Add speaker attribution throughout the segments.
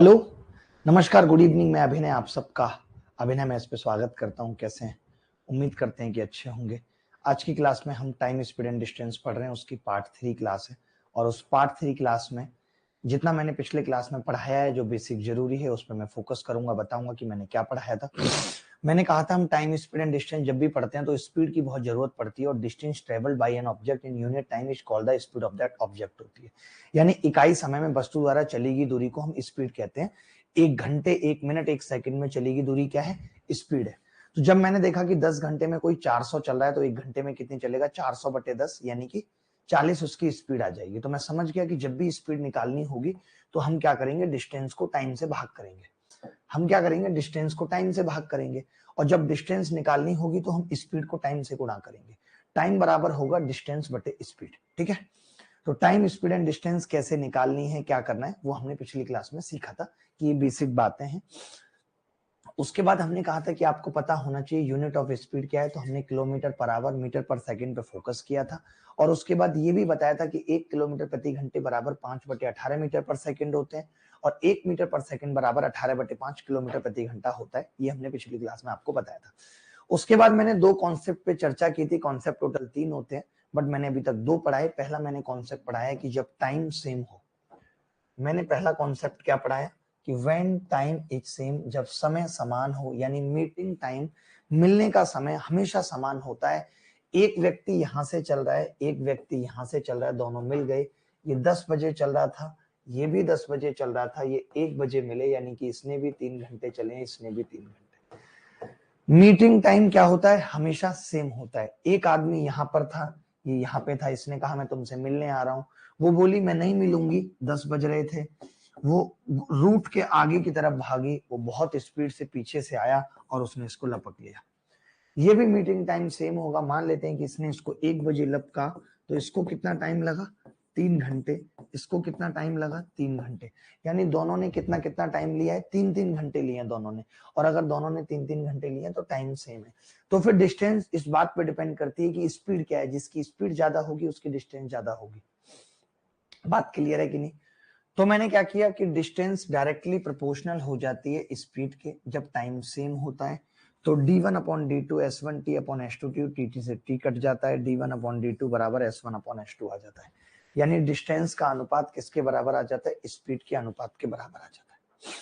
Speaker 1: Hello, नमस्कार, good evening. मैं अभिनय, आप सबका अभिनय में इस पे स्वागत करता हूँ। कैसे हैं? उम्मीद करते हैं कि अच्छे होंगे। आज की क्लास में हम टाइम, स्पीड एंड डिस्टेंस पढ़ रहे हैं, उसकी पार्ट 3 क्लास है। और उस पार्ट 3 क्लास में जितना मैंने पिछले क्लास में पढ़ाया है, जो बेसिक जरूरी है, उस पर मैं फोकस करूंगा, बताऊंगा कि मैंने क्या पढ़ाया था। मैंने कहा था हम टाइम, स्पीड एंड डिस्टेंस जब भी पढ़ते हैं तो स्पीड की बहुत जरूरत पड़ती है, और distance travelled by an object in unit time is called the speed of that object होती है। यानी इकाई समय में वस्तु द्वारा चली गई दूरी को हम स्पीड कहते हैं। 1 घंटे, 1 मिनट, 1 सेकंड में चली गई दूरी क्या है? स्पीड है। तो जब मैंने देखा कि 10 घंटे में कोई 400 चल रहा है, तो 1 घंटे में कितनी चलेगा? 400/10, यानी कि 40 उसकी स्पीड आ जाएगी। तो मैं समझ गया कि जब भी स्पीड निकालनी होगी तो हम क्या करेंगे? डिस्टेंस को टाइम से भाग करेंगे। हम क्या करेंगे? डिस्टेंस को टाइम से भाग करेंगे। और जब डिस्टेंस निकालनी होगी तो हम स्पीड को टाइम से गुणा करेंगे। टाइम बराबर होगा डिस्टेंस बटे स्पीड। ठीक है? तो टाइम, स्पीड एंड डिस्टेंस कैसे निकालनी है, क्या करना है, वो हमने पिछली क्लास में सीखा था कि ये बेसिक बातें हैं। उसके बाद हमने कहा था कि आपको पता होना चाहिए यूनिट ऑफ स्पीड क्या है, तो हमने किलोमीटर पर आवर, मीटर पर सेकंड पे फोकस किया था। और उसके बाद ये भी बताया था कि 1 किलोमीटर प्रति घंटे बराबर 5/18 मीटर पर सेकंड होते हैं, और 1 मीटर पर सेकंड बराबर 18/5 किलोमीटर प्रति घंटा होता है। ये हमने पिछली क्लास में आपको बताया था। उसके बाद मैंने 2 कॉन्सेप्ट पे चर्चा की थी। कॉन्सेप्ट टोटल 3 होते हैं, बट मैंने अभी तक 2 पढ़ाए। पहला मैंने कॉन्सेप्ट पढ़ाया कि जब टाइम सेम हो। मैंने पहला कॉन्सेप्ट क्या पढ़ाया कि व्हेन टाइम इज सेम, जब समय समान हो, यानी मीटिंग टाइम, मिलने का समय हमेशा समान होता है। एक व्यक्ति यहां से चल रहा है, एक व्यक्ति यहां से चल रहा है, दोनों मिल गए। ये 10 बजे चल रहा था, ये भी 10 बजे चल रहा था, ये 1 बजे मिले, यानी कि इसने भी 3 घंटे चले, इसने भी 3 घंटे। मीटिंग टाइम क्या होता है? हमेशा सेम होता है। एक आदमी यहां पर था, ये यहां पे था, इसने कहा मैं तुमसे मिलने आ रहा हूं, वो बोली मैं नहीं मिलूंगी, 10 बज रहे थे। वो रूट के आगे की तरफ भागी, वो बहुत स्पीड से पीछे से आया और उसने इसको लपक लिया। ये भी मीटिंग टाइम सेम होगा। मान लेते हैं कि इसने इसको 1 बजे लपका, तो इसको कितना टाइम लगा? 3 घंटे। इसको कितना टाइम लगा? 3 घंटे। यानी दोनों ने कितना कितना टाइम लिया है? 3-3 घंटे लिए हैं दोनों ने। और अगर दोनों ने 3-3 घंटे लिए हैं तो टाइम सेम है। तो फिर डिस्टेंस इस बात पे डिपेंड करती है कि स्पीड क्या है। जिसकी स्पीड ज्यादा होगी उसकी डिस्टेंस ज्यादा होगी। बात क्लियर है कि नहीं? तो मैंने क्या किया कि डिस्टेंस डायरेक्टली प्रोपोर्शनल हो जाती है स्पीड के जब टाइम सेम होता है। तो d1/d2 s1t/s2 tt से t कट जाता है, d1/d2 बराबर s1/s2 आ जाता है। यानी डिस्टेंस का अनुपात किसके बराबर आ जाता है? स्पीड के अनुपात के बराबर आ जाता है।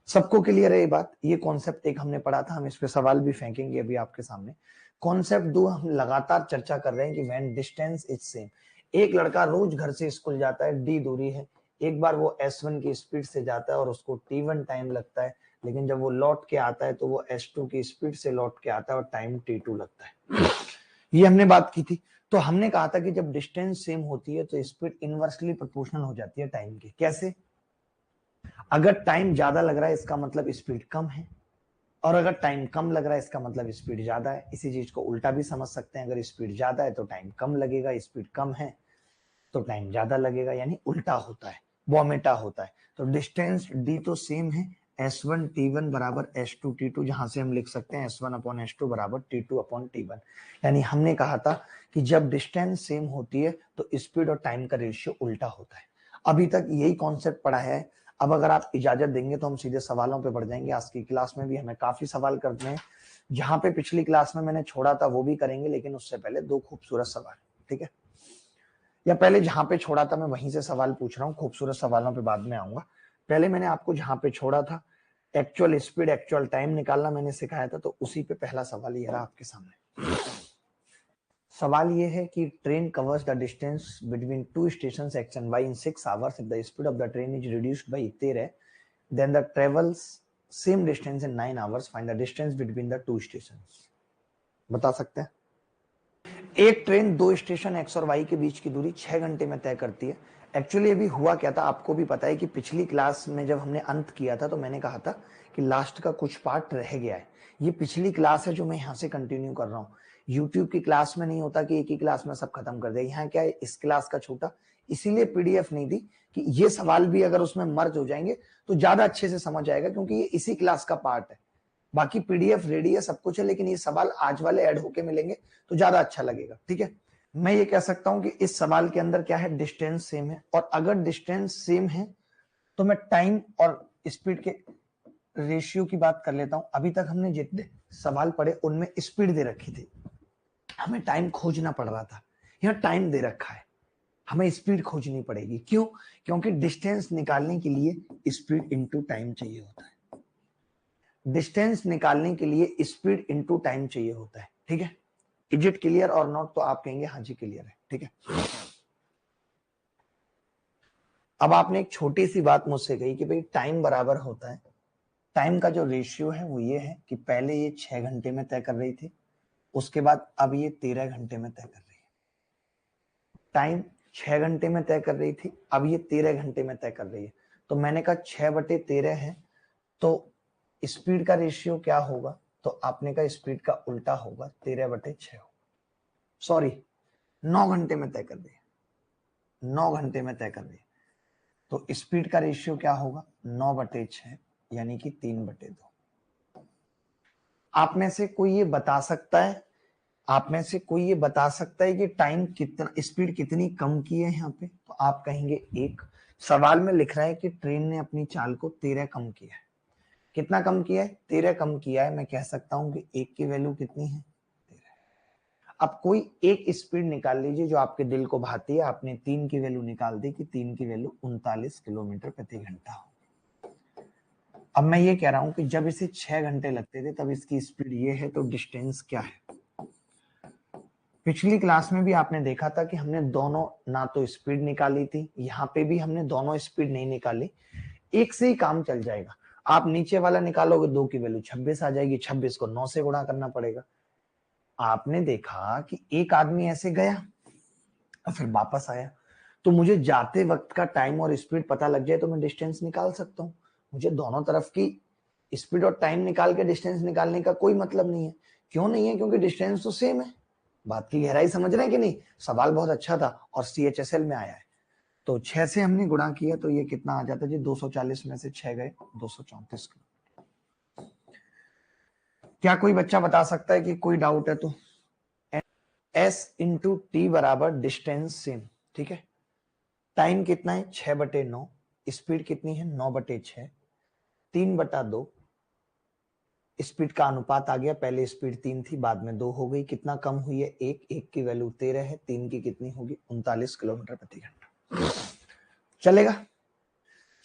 Speaker 1: सबको क्लियर है ये बात? ये कॉन्सेप्ट एक हमने पढ़ा था, हम इस पे सवाल भी फेंकेंगे अभी आपके सामने। कॉन्सेप्ट 2 हम लगातार चर्चा कर रहे हैं कि व्हेन डिस्टेंस इज सेम। एक लड़का रोज घर से स्कूल जाता है, d दूरी है, एक बार वो S1 की स्पीड से जाता है और उसको T1 टाइम लगता है, लेकिन जब वो लौट के आता है तो वो S2 की स्पीड से लौट के आता है और टाइम T2 लगता है। ये हमने बात की थी। तो हमने कहा था कि जब डिस्टेंस सेम होती है तो स्पीड इनवर्सली प्रोपोर्शनल हो जाती है टाइम के। कैसे? अगर टाइम ज्यादा लग रहा है इसका मतलब स्पीड कम है, और अगर टाइम कम लग रहा है इसका मतलब स्पीड ज्यादा है। इसी चीज को उल्टा भी समझ सकते हैं, अगर स्पीड ज्यादा है तो टाइम कम लगेगा, स्पीड कम है तो टाइम ज्यादा लगेगा, यानी उल्टा होता है, वोमेटा होता है। तो डिस्टेंस d तो सेम है, s1t1 बराबर s2t2, जहां से हम लिख सकते हैं s1/s2 बराबर t2/t1। यानी हमने कहा था कि जब डिस्टेंस सेम होती है तो स्पीड और टाइम का रेशियो उल्टा होता है। अभी तक यही कॉन्सेप्ट पढ़ा है। अब अगर आप इजाजत देंगे तो हम सीधे सवालों पे बढ़ जाएंगे। आज की क्लास में भी हमें काफी सवाल करने हैं। जहां पे पिछली क्लास में मैंने छोड़ा था वो भी करेंगे, लेकिन उससे पहले 2 खूबसूरत सवाल। ठीक है? या पहले जहां पे छोड़ा था मैं वहीं से सवाल पूछ रहा हूँ, खूबसूरत सवालों पे बाद में आऊंगा। पहले मैंने आपको जहां पे छोड़ा था, एक्चुअल स्पीड, एक्चुअल टाइम निकालना मैंने सिखाया था, तो उसी पे पहला सवाल ये रहा आपके सामने। सवाल ये है कि train covers the distance between two stations X and Y in 6 hours. If the speed of the train is reduced by 13, then the travels same distance in 9 hours. Find the distance between the two stations. बता सकते हैं? एक train 2 station X और Y के बीच की दूरी 6 घंटे में तय करती है। एक्चुअली अभी हुआ क्या था आपको भी पता है कि पिछली क्लास में जब हमने अंत किया था तो मैंने कहा था कि लास्ट का कुछ पार्ट रह गया है। ये पिछली क्लास है जो मैं यहाँ से कंटिन्यू कर रहा हूँ। यूट्यूब की क्लास में नहीं होता कि एक ही क्लास में सब खत्म कर दे। यहाँ क्या है, इस क्लास का छोटा, इसीलिए पीडीएफ नहीं दी कि ये सवाल भी अगर उसमें मर्ज हो जाएंगे तो ज्यादा अच्छे से समझ आएगा, क्योंकि ये इसी क्लास का पार्ट है। बाकी पीडीएफ रेडी है, सब कुछ है, लेकिन ये सवाल आज वाले ऐड होके मिलेंगे तो ज्यादा अच्छा लगेगा। ठीक है? मैं ये कह सकता हूं कि इस सवाल के अंदर क्या है, डिस्टेंस सेम है, और अगर डिस्टेंस सेम है तो मैं टाइम और स्पीड के रेशियो की बात कर लेता हूं। अभी तक हमने जितने सवाल पढ़े उनमें स्पीड दे रखी थी, हमें टाइम खोजना पड़ रहा था। यहाँ टाइम दे रखा है, हमें स्पीड खोजनी पड़ेगी। क्यों? क्योंकि डिस्टेंस निकालने के लिए स्पीड इनटू टाइम चाहिए होता है। डिस्टेंस निकालने के लिए स्पीड इनटू टाइम चाहिए होता है। ठीक है, इज इट क्लियर और नॉट? तो आप कहेंगे हाँ जी क्लियर है। ठीक है, अब आपने एक छोटी सी बात मुझसे कही कि भाई टाइम बराबर होता है, टाइम का जो रेशियो है वो ये है कि पहले ये 6 घंटे में तय कर रही थी, उसके बाद अब ये 13 घंटे में तय कर रही है। टाइम 6 घंटे में तय कर रही थी, अब ये 13 घंटे में तय कर रही है। तो मैंने कहा 6/13 है, तो स्पीड का रेशियो क्या होगा? तो आपने कहा स्पीड का उल्टा होगा, 13/6 होगा। सॉरी, 9 घंटे में तय कर रही है, 9 घंटे में तय कर रही है। तो स्पीड का रेशियो क्या होगा? 9/6 यानी कि 3/2। आप में से कोई ये बता सकता है, आप में से कोई ये बता सकता है कि टाइम कितना, स्पीड कितनी कम की है यहाँ पे? तो आप कहेंगे एक। सवाल में लिख रहा है कि ट्रेन ने अपनी चाल को 13 कम किया है। कितना कम किया है? 13 कम किया है। मैं कह सकता हूं कि एक की वैल्यू कितनी है? 13। अब कोई एक स्पीड निकाल लीजिए जो आपके दिल को भाती है। आपने 3 की वैल्यू निकाल दी कि 3 की वैल्यू 39 किलोमीटर प्रति घंटा हो। अब मैं ये कह रहा हूं कि जब इसे 6 घंटे लगते थे तब इसकी स्पीड ये है, तो डिस्टेंस क्या है? पिछली क्लास में भी आपने देखा था कि हमने दोनों ना तो स्पीड निकाली थी, यहाँ पे भी हमने दोनों स्पीड नहीं निकाली, एक से ही काम चल जाएगा। आप नीचे वाला निकालोगे 2 की वैल्यू 26 आ जाएगी, 26 को 9 से गुणा करना पड़ेगा। आपने देखा कि एक आदमी ऐसे गया और फिर वापस आया, तो मुझे जाते वक्त का टाइम और स्पीड पता लग जाए तो मैं डिस्टेंस निकाल सकता हूँ। मुझे दोनों तरफ की स्पीड और टाइम निकाल के डिस्टेंस निकालने का कोई मतलब नहीं है। क्यों नहीं है? क्योंकि डिस्टेंस तो सेम है। बात की गहराई समझ रहे हैं कि नहीं? सवाल बहुत अच्छा था और CHSL में आया है। तो 6 से हमने गुणा किया तो ये कितना आ जाता है जी? 240 में से 6 गए 234। क्या कोई बच्चा बता सकता है कि कोई डाउट है तो? S इंटू टी बराबर डिस्टेंस सेम। ठीक है, टाइम कितना है? 6/9। स्पीड कितनी है? 9/6। 3/2। स्पीड का अनुपात आ गया, पहले स्पीड 3 थी बाद में 2 हो गई। कितना कम हुई है? एक की वैल्यू 13 है, 3 की कितनी होगी? 39 किलोमीटर प्रति घंटा। चलेगा?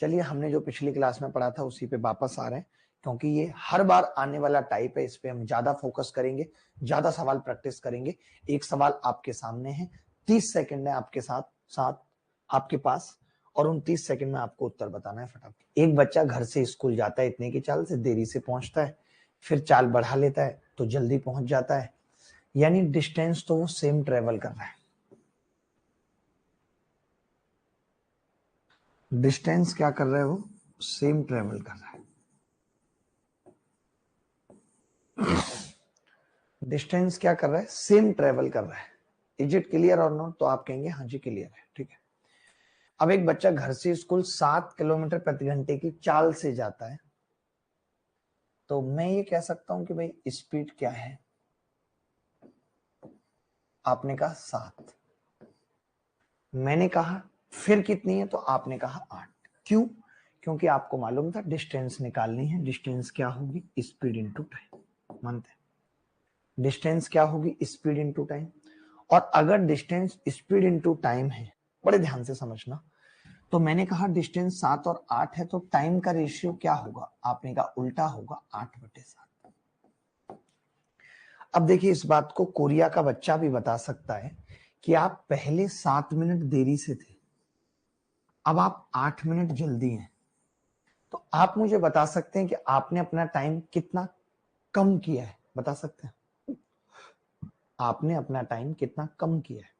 Speaker 1: चलिए, हमने जो पिछली क्लास में पढ़ा था उसी पे वापस आ रहे हैं, क्योंकि ये हर बार आने वाला टाइप है, इस पे हम ज्यादा फोकस करेंगे, ज्यादा सवाल प्रैक्टिस करेंगे। एक सवाल आपके सामने है, 30 सेकंड है आपके साथ साथ आपके पास, और उन 30 सेकंड में आपको उत्तर बताना है फटाफट। एक बच्चा घर से स्कूल जाता है इतने की चाल से, देरी से पहुंचता है, फिर चाल बढ़ा लेता है तो जल्दी पहुंच जाता है, यानी डिस्टेंस तो वो सेम ट्रेवल कर रहा है। डिस्टेंस क्या कर रहा है? वो सेम ट्रेवल कर रहा है। डिस्टेंस क्या कर रहा है? सेम ट्रेवल कर रहा है। इज इट क्लियर और नॉट? तो आप कहेंगे हाँ जी क्लियर है। ठीक है, अब एक बच्चा घर से स्कूल 7 किलोमीटर प्रति घंटे की चाल से जाता है, तो मैं ये कह सकता हूं कि भाई स्पीड क्या है? आपने कहा 7, मैंने कहा फिर कितनी है? तो आपने कहा 8। क्यों? क्योंकि आपको मालूम था डिस्टेंस निकालनी है। डिस्टेंस क्या होगी? Speed into time. मानते हैं? डिस्टेंस क्या होगी? Speed into time. और अगर डिस्टेंस स्पीड इंटू टाइम है, बड़े ध्यान से समझना, तो मैंने कहा डिस्टेंस 7 और 8 है, तो टाइम का रेशियो क्या होगा? आपने कहा उल्टा होगा, 8/7। अब देखिए, इस बात को कोरिया का बच्चा भी बता सकता है कि आप पहले 7 मिनट देरी से थे, अब आप 8 मिनट जल्दी हैं। तो आप मुझे बता सकते हैं कि आपने अपना टाइम कितना कम किया है? बता सकते हैं? आपने अपना टाइम कितना कम किया है?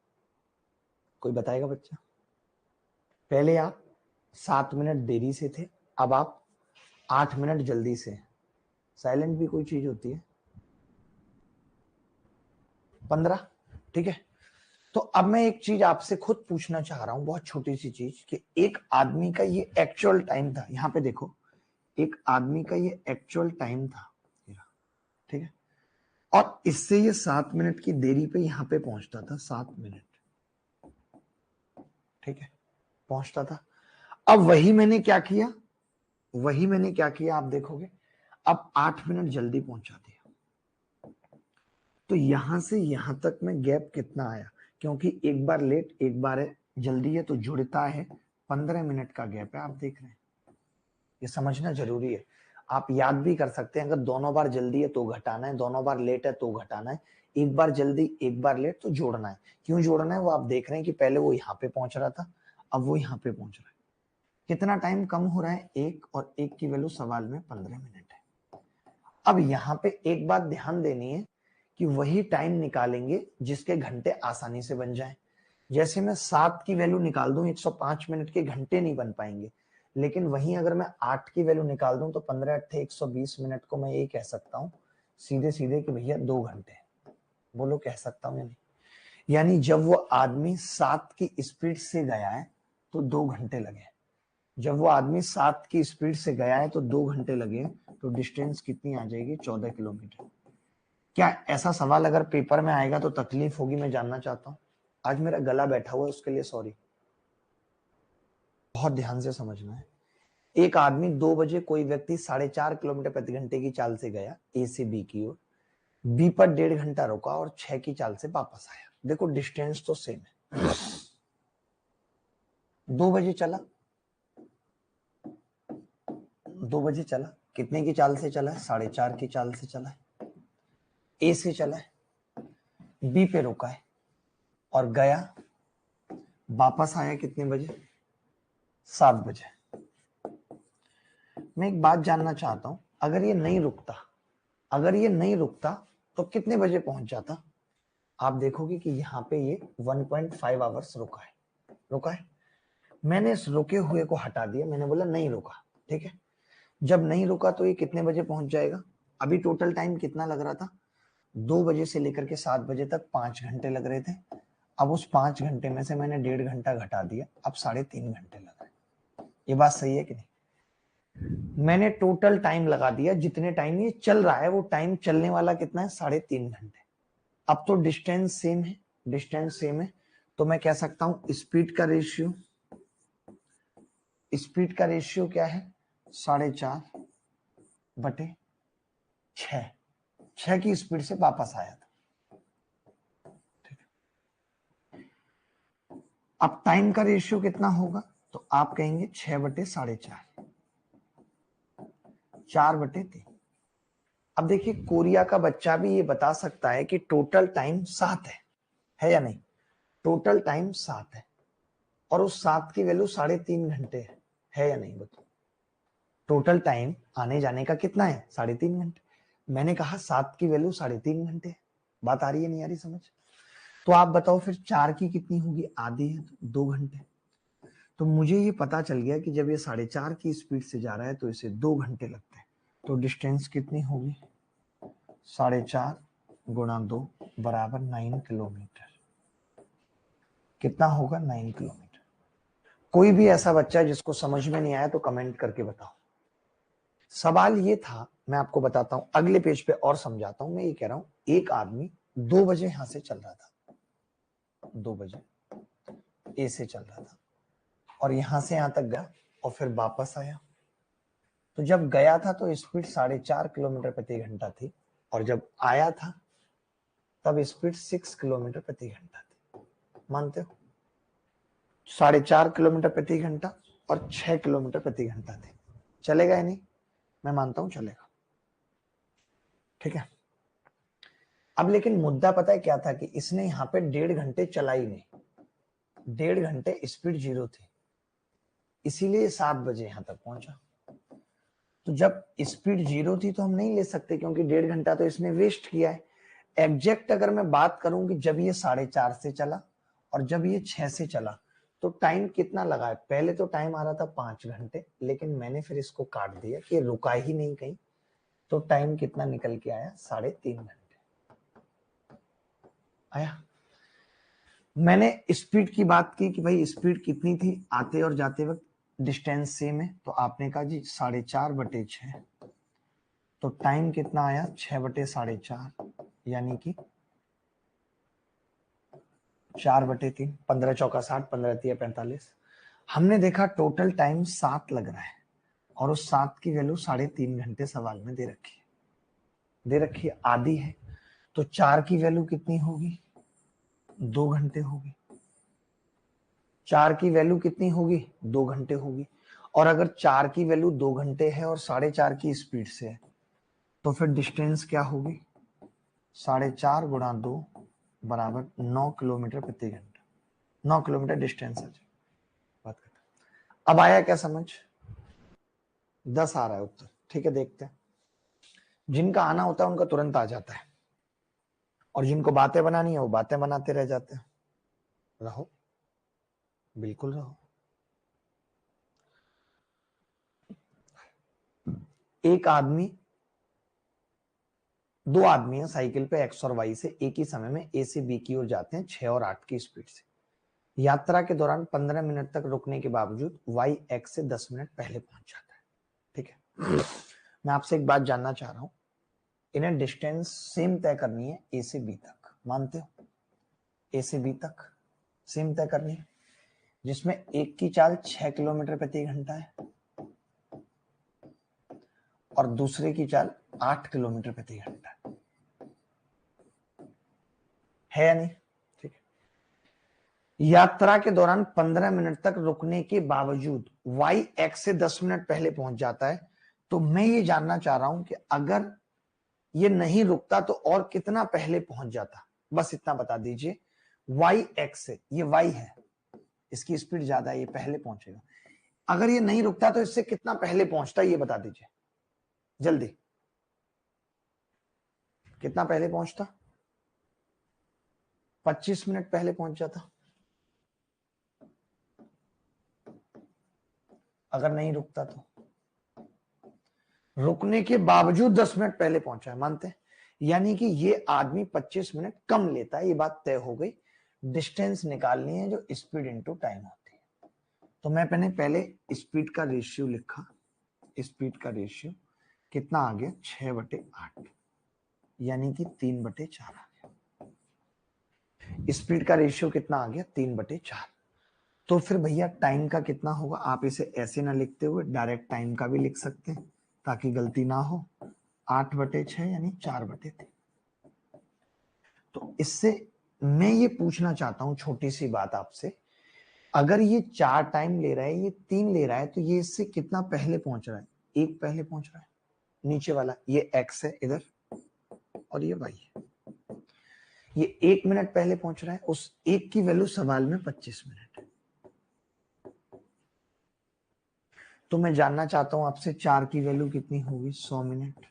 Speaker 1: कोई बताएगा बच्चा? पहले आप 7 मिनट देरी से थे, अब आप 8 मिनट जल्दी से। साइलेंट भी कोई चीज होती है? 15। ठीक है, तो अब मैं एक चीज आपसे खुद पूछना चाह रहा हूं, बहुत छोटी सी चीज, कि एक आदमी का ये एक्चुअल टाइम था, यहां पे देखो, एक आदमी का ये एक्चुअल टाइम था, ठीक है, और इससे ये 7 मिनट की देरी पे यहां पे पहुंचता था, 7 मिनट, ठीक है, पहुंचता था। अब वही मैंने क्या किया? वही मैंने क्या किया आप देखोगे, अब 8 मिनट जल्दी पहुंचा दिया, तो यहां से यहां तक में गैप कितना आया, क्योंकि एक बार लेट एक बार जल्दी है तो जुड़ता है 15 मिनट का गैप है। आप देख रहे हैं, ये समझना जरूरी है। आप याद भी कर सकते हैं, अगर दोनों बार जल्दी है तो घटाना है, दोनों बार लेट है तो घटाना है, एक बार जल्दी एक बार लेट तो जोड़ना है। क्यों जोड़ना है वो आप देख रहे हैं कि पहले वो यहाँ पे पहुंच रहा था, अब वो यहाँ पे पहुंच रहा है। कितना टाइम कम हो रहा है, 1, और 1 की वैल्यू सवाल में 15 मिनट है। अब यहाँ पे एक बात ध्यान देनी है कि वही टाइम निकालेंगे जिसके घंटे आसानी से बन जाए। जैसे मैं 7 की वैल्यू निकाल दूं, 105 मिनट के घंटे नहीं बन पाएंगे, लेकिन वहीं अगर मैं 8 की वैल्यू निकाल दूं तो 15 8 120 मिनट को मैं ये कह सकता हूं सीधे सीधे कि भैया 2 घंटे। बोलो कह सकता हूं या नहीं? यानी जब वो आदमी 7 की स्पीड से गया है तो 2 घंटे लगे, जब वो आदमी 7 की स्पीड से गया है तो 2 घंटे लगे, तो डिस्टेंस कितनी आ जाएगी, 14 किलोमीटर। क्या ऐसा सवाल अगर पेपर में आएगा तो तकलीफ होगी, मैं जानना चाहता हूं। आज मेरा गला बैठा हुआ है उसके लिए सॉरी, बहुत ध्यान से समझना है। एक आदमी 2 बजे, कोई व्यक्ति 4.5 किलोमीटर प्रति घंटे की चाल से गया ए से बी की ओर, बी पर 1.5 घंटा रुका और 6 की चाल से वापस आया। देखो डिस्टेंस तो सेम है, 2 बजे चला, 2 बजे चला, कितने की चाल से चला है, 4.5 की चाल से चला है। ए से चला है, बी पे रुका है और गया, वापस आया कितने बजे, 7 बजे। मैं एक बात जानना चाहता हूं, अगर ये नहीं रुकता, अगर ये नहीं रुकता तो कितने बजे पहुंच जाता? आप देखोगे कि यहाँ पे ये 1.5 आवर्स रुका है। मैंने इस रुके हुए को हटा दिया, मैंने बोला नहीं रुका, ठीक है। जब नहीं रुका तो ये कितने बजे पहुंच जाएगा? अभी टोटल टाइम कितना लग रहा था, 2 बजे से लेकर के 7 बजे तक 5 घंटे लग रहे थे। अब उस 5 घंटे में से मैंने 1.5 घंटा घटा दिया, अब 3.5 घंटे लग रहे हैं। ये बात सही है कि नहीं? मैंने टोटल टाइम लगा दिया, जितने टाइम ये चल रहा है वो टाइम चलने वाला कितना है, 3.5 घंटे। अब तो डिस्टेंस सेम है, डिस्टेंस सेम है, तो मैं कह सकता हूं स्पीड का रेशियो, स्पीड का रेशियो क्या है, 4.5/6, 6 की स्पीड से वापस आया था। अब टाइम का रेशियो कितना होगा, तो आप कहेंगे 6/4.5, 4/3। अब देखिए कोरिया का बच्चा भी ये बता सकता है कि टोटल टाइम 7 है या नहीं? टोटल टाइम 7 है और उस 7 की वैल्यू 3.5 घंटे है या नहीं? बताओ, टोटल टाइम आने जाने का कितना है, 3.5 घंटे। मैंने कहा 7 की वैल्यू 3.5 घंटे है। बात आ रही है नहीं आ रही समझ? तो आप बताओ फिर 4 की कितनी होगी, आधी है तो 2 घंटे। तो मुझे ये पता चल गया कि जब ये 4.5 की स्पीड से जा रहा है तो इसे 2 घंटे लगते हैं। तो डिस्टेंस कितनी होगी, 4.5 गुणा 2 बराबर 9 किलोमीटर। कितना होगा, 9 किलोमीटर। कोई भी ऐसा बच्चा है जिसको समझ में नहीं आया तो कमेंट करके बताओ। सवाल ये था, मैं आपको बताता हूं, अगले पेज पे और समझाता हूं। मैं ये कह रहा हूं एक आदमी 2 बजे यहां से चल रहा था, 2 बजे ए से चल रहा था और यहां से यहां तक गया और फिर वापस आया। तो जब गया था तो स्पीड 4.5 किलोमीटर प्रति घंटा थी और जब आया था तब स्पीड 6 किलोमीटर प्रति घंटा थी। मानते हो? 4.5 किलोमीटर प्रति घंटा और 6 किलोमीटर प्रति घंटा थे। चलेगा या नहीं? मैं मानता हूं चलेगा, ठीक है। अब लेकिन मुद्दा पता है क्या था कि इसने यहाँ पे 1.5 घंटे चला ही नहीं, 1.5 घंटे स्पीड 0 थी, इसीलिए 7 बजे यहां तक पहुंचा। तो जब स्पीड 0 थी तो हम नहीं ले सकते क्योंकि 1.5 घंटा तो इसने वेस्ट किया है। एग्जैक्ट अगर मैं बात करूं कि जब ये 4.5 से चला और जब ये 6 से चला तो टाइम कितना लगा है, पहले तो टाइम आ रहा था 5 घंटे, लेकिन मैंने फिर इसको काट दिया कि रुका ही नहीं कहीं, तो टाइम कितना निकल के आया, 3.5 घंटे आया। मैंने स्पीड की बात की कि भाई स्पीड कितनी थी आते और जाते वक्त, डिस्टेंस सेम है, तो आपने कहा जी 4.5/6, तो टाइम कितना आया, 6/4.5, यानी कि 4/3, 15 चौका 60, 15 तिया 45। हमने देखा टोटल टाइम 7 लग रहा है और उस 7 की वैल्यू 3.5 घंटे सवाल में दे रखी है, आधी है। तो 4 की वैल्यू कितनी होगी? 2 घंटे होगी। 4 की वैल्यू कितनी होगी? 2 घंटे होगी। और अगर 4 की वैल्यू 2 घंटे है और 4.5 की स्पीड से है, तो फिर डिस्टेंस क्या होगी? 4.5 गुणा 2 बराबर 9 किलोमीटर प्रति घंटा। 9 किलोमीटर डिस्टेंस है। बात करते हैं। अब आया क्या समझ? 10 आ रहा है उत्तर। ठीक है, देखते हैं। जिनका आना होता है उनका तुरंत आ जाता है, और जिनको बातें बनानी है वो बातें बनाते रह जाते हैं। रहो, बिल्कुल रहो। दो आदमी है साइकिल पे एक्स और वाई से एक ही समय में ए से बी की ओर जाते हैं 6 और 8 की स्पीड से। यात्रा के दौरान 15 मिनट तक रुकने के बावजूद वाई एक्स से 10 मिनट पहले पहुंच जाता है। ठीक है, मैं आपसे एक बात जानना चाह रहा हूं। इन्हें डिस्टेंस सेम तय करनी है ए से बी तक, मानते हो? ए से बी तक सेम तय करनी है, जिसमें एक की चाल 6 किलोमीटर प्रति घंटा है और दूसरे की चाल 8 किलोमीटर प्रति घंटा है या नहीं? ठीक है। यात्रा के दौरान 15 मिनट तक रुकने के बावजूद वाई एक्स से 10 मिनट पहले पहुंच जाता है। तो मैं ये जानना चाह रहा हूं कि अगर ये नहीं रुकता तो और कितना पहले पहुंच जाता? बस इतना बता दीजिए। वाई एक्स से, ये वाई है, इसकी स्पीड ज्यादा है, ये पहले पहुंचेगा। अगर ये नहीं रुकता तो इससे कितना पहले पहुंचता, ये बता दीजिए जल्दी। कितना पहले पहुंचता? 25 मिनट पहले पहुंच जाता अगर नहीं रुकता तो। रुकने के बावजूद 10 मिनट पहले पहुंचा है, मानते हैं? यानी कि ये आदमी 25 मिनट कम लेता है, ये बात तय हो गई। डिस्टेंस निकालनी है जो स्पीड इनटू टाइम होती है। तो मैं पहले स्पीड का रेशियो लिखा। स्पीड का रेशियो कितना आ गया? 6/8, यानी कि 3/4 आ गया। स्पीड का रेशियो कितना आ गया? 3/4। तो फिर भैया टाइम का कितना होगा? आप इसे ऐसे ना लिखते हुए डायरेक्ट टाइम का भी लिख सकते हैं ताकि गलती ना हो। 8/6 यानी 4/3। तो इससे मैं ये पूछना चाहता हूं छोटी सी बात आपसे, अगर ये 4 टाइम ले रहा है, ये 3 ले रहा है, तो ये इससे कितना पहले पहुंच रहा है? 1 पहले पहुंच रहा है। नीचे वाला ये x है इधर और ये y है, ये 1 मिनट पहले पहुंच रहा है। उस 1 की वैल्यू सवाल में 25 मिनट है। तो मैं जानना चाहता हूं आपसे 4 की वैल्यू कितनी होगी? 100 मिनट।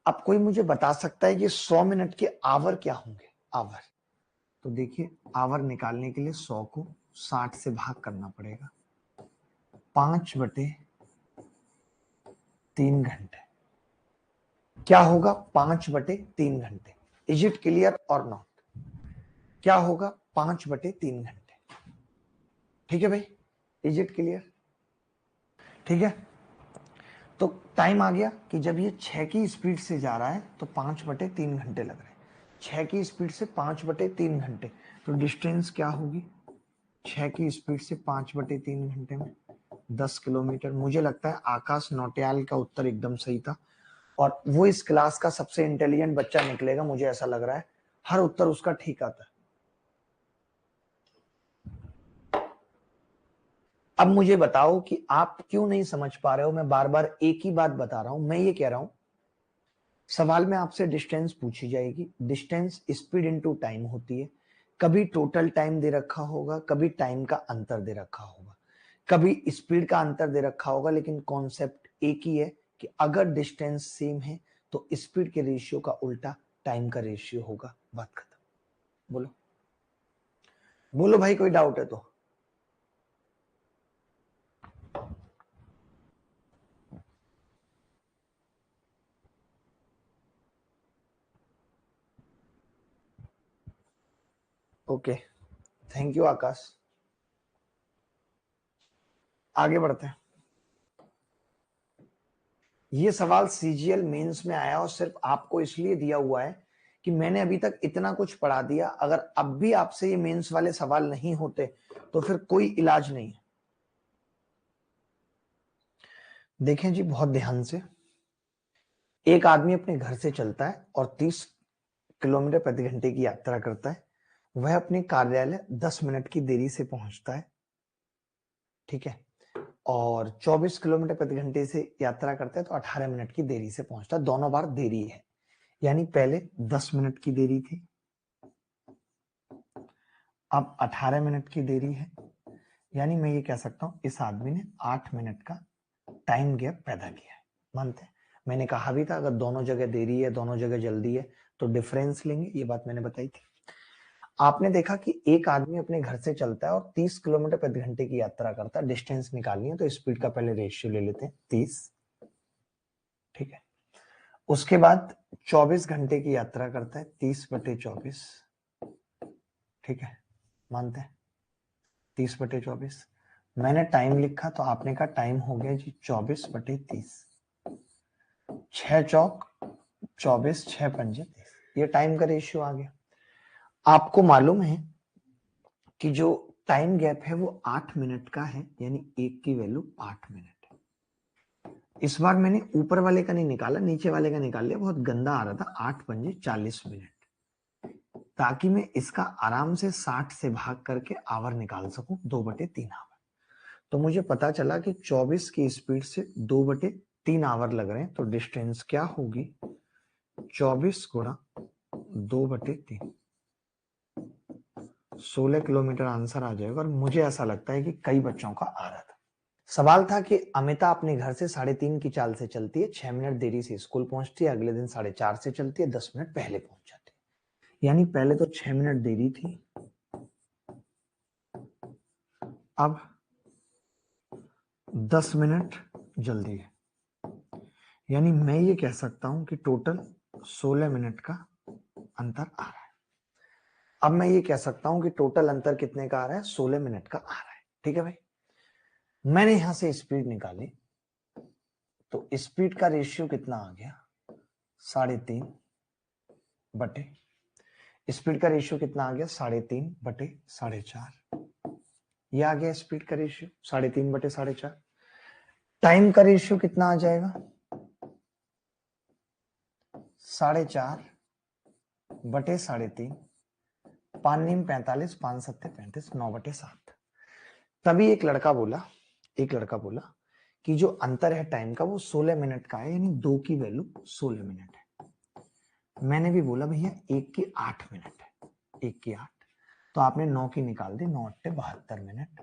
Speaker 1: अब कोई मुझे बता सकता है कि 100 मिनट के आवर क्या होंगे? आवर, तो देखिए आवर निकालने के लिए 100 को 60 से भाग करना पड़ेगा। 5/3 घंटे क्या होगा? 5/3 घंटे। इज इट क्लियर और नॉट? क्या होगा? 5/3 घंटे। ठीक है भाई, इज इट क्लियर? ठीक है, तो टाइम आ गया कि जब ये 6 की स्पीड से जा रहा है तो 5/3 घंटे लग रहे हैं। 6 की स्पीड से 5/3 घंटे, तो डिस्टेंस क्या होगी? 6 की स्पीड से 5/3 घंटे में 10 किलोमीटर। मुझे लगता है आकाश नौटियाल का उत्तर एकदम सही था, और वो इस क्लास का सबसे इंटेलिजेंट बच्चा निकलेगा, मुझे ऐसा लग रहा है। हर उत्तर उसका ठीक आता है। अब मुझे बताओ कि आप क्यों नहीं समझ पा रहे हो? मैं बार बार एक ही बात बता रहा हूं। मैं ये कह रहा हूं, सवाल में आपसे डिस्टेंस पूछी जाएगी। डिस्टेंस स्पीड इनटू टाइम होती है। कभी टोटल टाइम दे रखा होगा, कभी टाइम का अंतर दे रखा होगा, कभी स्पीड का अंतर दे रखा होगा, लेकिन कॉन्सेप्ट एक ही है कि अगर डिस्टेंस सेम है तो स्पीड के रेशियो का उल्टा टाइम का रेशियो होगा। बात खत्म। बोलो बोलो भाई, कोई डाउट है तो? ओके, थैंक यू आकाश। आगे बढ़ते हैं। ये सवाल सीजीएल मेंस में आया और सिर्फ आपको इसलिए दिया हुआ है कि मैंने अभी तक इतना कुछ पढ़ा दिया। अगर अब भी आपसे ये मेंस वाले सवाल नहीं होते तो फिर कोई इलाज नहीं है। देखें जी बहुत ध्यान से, एक आदमी अपने घर से चलता है और 30 किलोमीटर प्रति घंटे की यात्रा करता है। वह अपने कार्यालय 10 मिनट की देरी से पहुंचता है, ठीक है। और 24 किलोमीटर प्रति घंटे से यात्रा करता है तो 18 मिनट की देरी से पहुंचता है। दोनों बार देरी है, यानी पहले 10 मिनट की देरी थी, अब 18 मिनट की देरी है। यानी मैं ये कह सकता हूं इस आदमी ने 8 मिनट का टाइम गैप पैदा किया है। मानते हैं? मैंने कहा भी था अगर दोनों जगह देरी है, दोनों जगह जल्दी है तो डिफरेंस लेंगे, ये बात मैंने बताई थी। आपने देखा कि एक आदमी अपने घर से चलता है और 30 किलोमीटर प्रति घंटे की यात्रा करता है। डिस्टेंस निकालनी है तो स्पीड का पहले रेशियो ले लेते हैं 30, ठीक है। उसके बाद 24 घंटे की यात्रा करता है, 30/24, ठीक है। मानते हैं 30/24। मैंने टाइम लिखा तो आपने कहा टाइम हो गया जी 24/30। 6 चौक 24, 6 पंजे 30, ये टाइम का रेशियो आ गया। आपको मालूम है कि जो टाइम गैप है वो 8 मिनट का है, यानी एक की वैल्यू 8 मिनट है। इस बार मैंने ऊपर वाले का नहीं निकाला, नीचे वाले का निकाल लिया, बहुत गंदा आ रहा था। 8 पंजे 40 मिनट, ताकि मैं इसका आराम से 60 से भाग करके आवर निकाल सकूं, 2/3 आवर। तो मुझे पता चला कि 24 की स्पीड से 2/3 आवर लग रहे हैं, तो डिस्टेंस क्या होगी 24 गुणा 2/3, 16 किलोमीटर आंसर आ जाएगा। और मुझे ऐसा लगता है कि कई बच्चों का आ रहा था। सवाल था कि अमिता अपने घर से 3:30 की चाल से चलती है, 6 मिनट देरी से स्कूल पहुंचती है, अगले दिन 4:30 से चलती है, 10 मिनट पहले पहुंच जाती है। यानी पहले तो 6 मिनट देरी थी, अब 10 मिनट जल्दी है। यानी मैं ये कह सकता हूं कि टोटल 16 मिनट का अंतर आ रहा है। अब मैं ये कह सकता हूं कि टोटल अंतर कितने का आ रहा है, 16 मिनट का आ रहा है, ठीक है भाई। मैंने यहां से स्पीड निकाली तो स्पीड का रेशियो कितना आ गया 3.5 बटे, स्पीड का रेशियो कितना आ गया 3.5/4, ये आ गया स्पीड का रेशियो 3.5/4। टाइम का रेशियो कितना आ जाएगा 4.5/3, 5×9 = 45, 5×7 = 35, 9/7। तभी एक लड़का बोला कि जो अंतर है टाइम का वो 16 मिनट का है, यानी 2 की वैल्यू 16 मिनट है। मैंने भी बोला भैया 1 की 8 मिनट है, 1 की 8, तो आपने 9 की निकाल दी, 9×8 = 72 मिनट।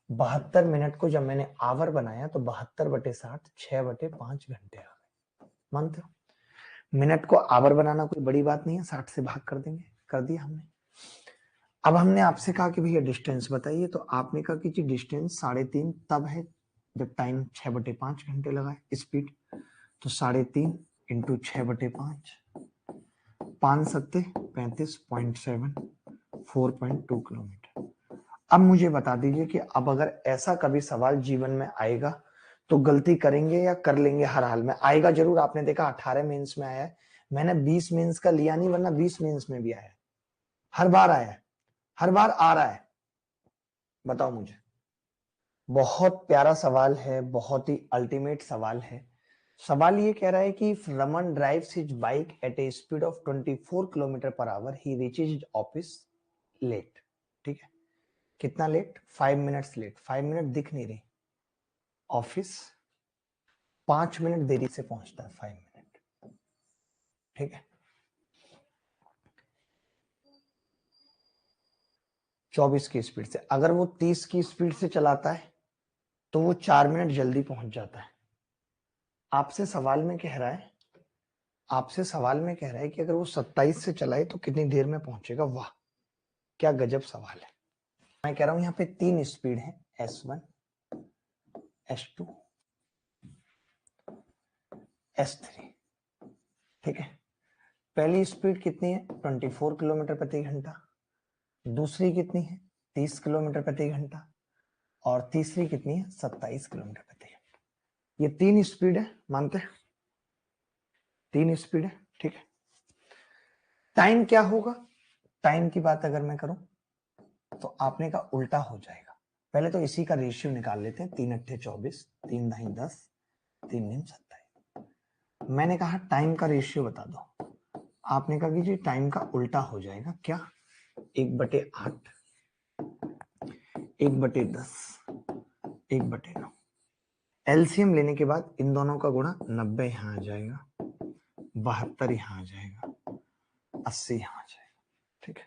Speaker 1: 72 मिनट को जब मैंने आवर बनाया तो 72/60, 6/5 घंटे आ गए। मानते हो? मिनट को आवर बनाना कोई बड़ी बात नहीं है, 60 से भाग कर देंगे, कर दिया हमने। अब हमने आपसे कहा कि भैया डिस्टेंस बताइए, तो आपने कहा कि जी डिस्टेंस 3.5 तब है जब टाइम 6/5 घंटे लगा है स्पीड, तो 3.5 इंटू 6/5, 5×7 = 35.7, 4.2 किलोमीटर। अब मुझे बता दीजिए कि अब अगर ऐसा कभी सवाल जीवन में आएगा तो गलती करेंगे या कर लेंगे? हर हाल में आएगा जरूर। आपने देखा 18 मेंस में आया है, मैंने 20 मेंस का लिया नहीं, वरना 20 मेंस में भी आया है, हर बार आया है, हर बार आ रहा है। बताओ मुझे। बहुत प्यारा सवाल है, बहुत ही अल्टीमेट सवाल है। सवाल ये कह रहा है कि if Raman drives his bike at a speed of 24 km/h, he reaches his office late, ठीक है। कितना लेट? 5 minutes late. 5 मिनट दिख नहीं रही, ऑफिस 5 मिनट देरी से पहुंचता है, 5 मिनट, ठीक है। 24 की स्पीड से, अगर वो 30 की स्पीड से चलाता है तो वो 4 मिनट जल्दी पहुंच जाता है। आपसे सवाल में कह रहा है कि अगर वो 27 से चलाए तो कितनी देर में पहुंचेगा। वाह, क्या गजब सवाल है। मैं कह रहा हूं यहाँ पे 3 स्पीड है, S1, S2, S3, ठीक है। पहली स्पीड कितनी है 24 किलोमीटर प्रति घंटा, दूसरी कितनी है 30 किलोमीटर प्रति घंटा, और तीसरी कितनी है 27 किलोमीटर प्रति घंटा। ये 3 स्पीड है, मानते हैं 3 स्पीड है, ठीक है। टाइम क्या होगा? टाइम की बात अगर मैं करूं तो आपने का उल्टा हो जाएगा। पहले तो इसी का रेशियो निकाल लेते हैं, 3×8 = 24, 3×9 = 10, 3 नीम 27। मैंने कहा टाइम का रेशियो बता दो, आपने कहा कि जी टाइम का उल्टा हो जाएगा, क्या? 1/8, 1/10, 1/9। एलसीएम लेने के बाद इन दोनों का गुणा 90 यहाँ आ जाएगा, 72 यहाँ आ जाएगा, 80 यहाँ आ जाएगा। ठीक है,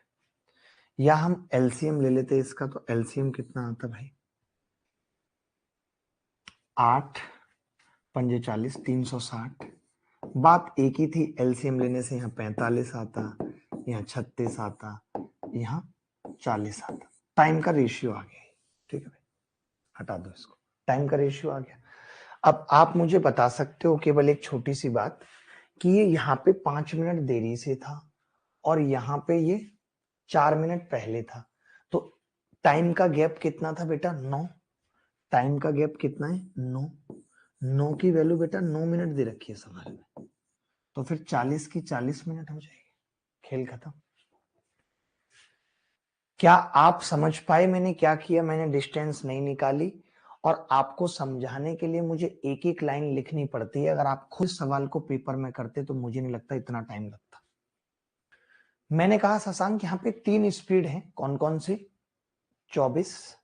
Speaker 1: या हम एलसीएम ले लेते इसका, तो एलसीएम कितना आता भाई? 8 पंजे 40, 360। बात एक ही थी, एलसीएम लेने से यहाँ 45 आता, यहाँ 36 आता, यहाँ 40 आता। टाइम का रेशियो आ गया। ठीक है भाई, हटा दो इसको, टाइम का रेशियो आ गया। अब आप मुझे बता सकते हो केवल एक छोटी सी बात, कि ये यहाँ पे 5 मिनट देरी से था और यहाँ पे ये 4 मिनट पहले था, तो टाइम का गैप कितना था बेटा? 9। टाइम का गैप कितना है? 9। 9 की वैल्यू बेटा 9 मिनट दे रखी है सवाल में, तो फिर 40 की 40 मिनट हो जाएगी। खेल खत्म। क्या आप समझ पाए मैंने क्या किया? मैंने डिस्टेंस नहीं निकाली, और आपको समझाने के लिए मुझे एक एक लाइन लिखनी पड़ती है। अगर आप खुद सवाल को पेपर में करते तो मुझे नहीं लगता इतना टाइम लगता। मैंने कहा शशांक यहाँ पे 3 स्पीड है, कौन कौन सी? 24,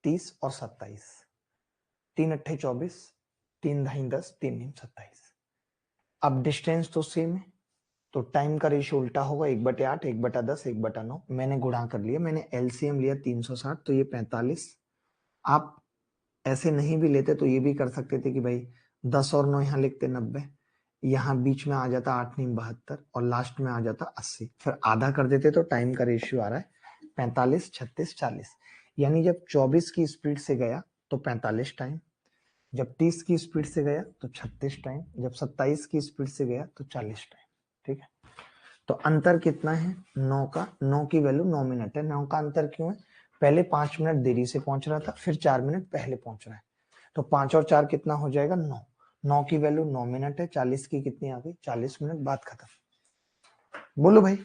Speaker 1: 30 और 27। 3 अट्ठे 24, 3 ढाई 10, 3 नीम 27। अब डिस्टेंस तो सेम है, तो टाइम का रेशियो उल्टा होगा, 1/8, 1/10, 1/9। मैंने गुणा कर लिया, मैंने एलसीएम लिया 360, तो ये 45। आप ऐसे नहीं भी लेते तो ये भी कर सकते थे कि भाई 10 और 9 यहाँ लिखते 90, यहाँ बीच में आ जाता 8 नीम 72 और लास्ट में आ जाता 80, फिर आधा कर देते तो टाइम का रेशियो आ रहा है 45, 36, 40। यानी जब 24 की स्पीड से गया तो 45 टाइम, जब 30 की स्पीड से गया तो 36 टाइम, जब 27 की स्पीड से गया तो 40 टाइम। ठीक है, तो अंतर कितना है? 9 का। 9 की वैल्यू 9 मिनट है। 9 का अंतर क्यों है? पहले 5 मिनट देरी से पहुंच रहा था, फिर 4 मिनट पहले पहुंच रहा है, तो 5 और 4 कितना हो जाएगा? 9। 9 की वैल्यू 9 मिनट है, 40 की कितनी आ गई? 40 मिनट। बात खत्म। बोलो भाई,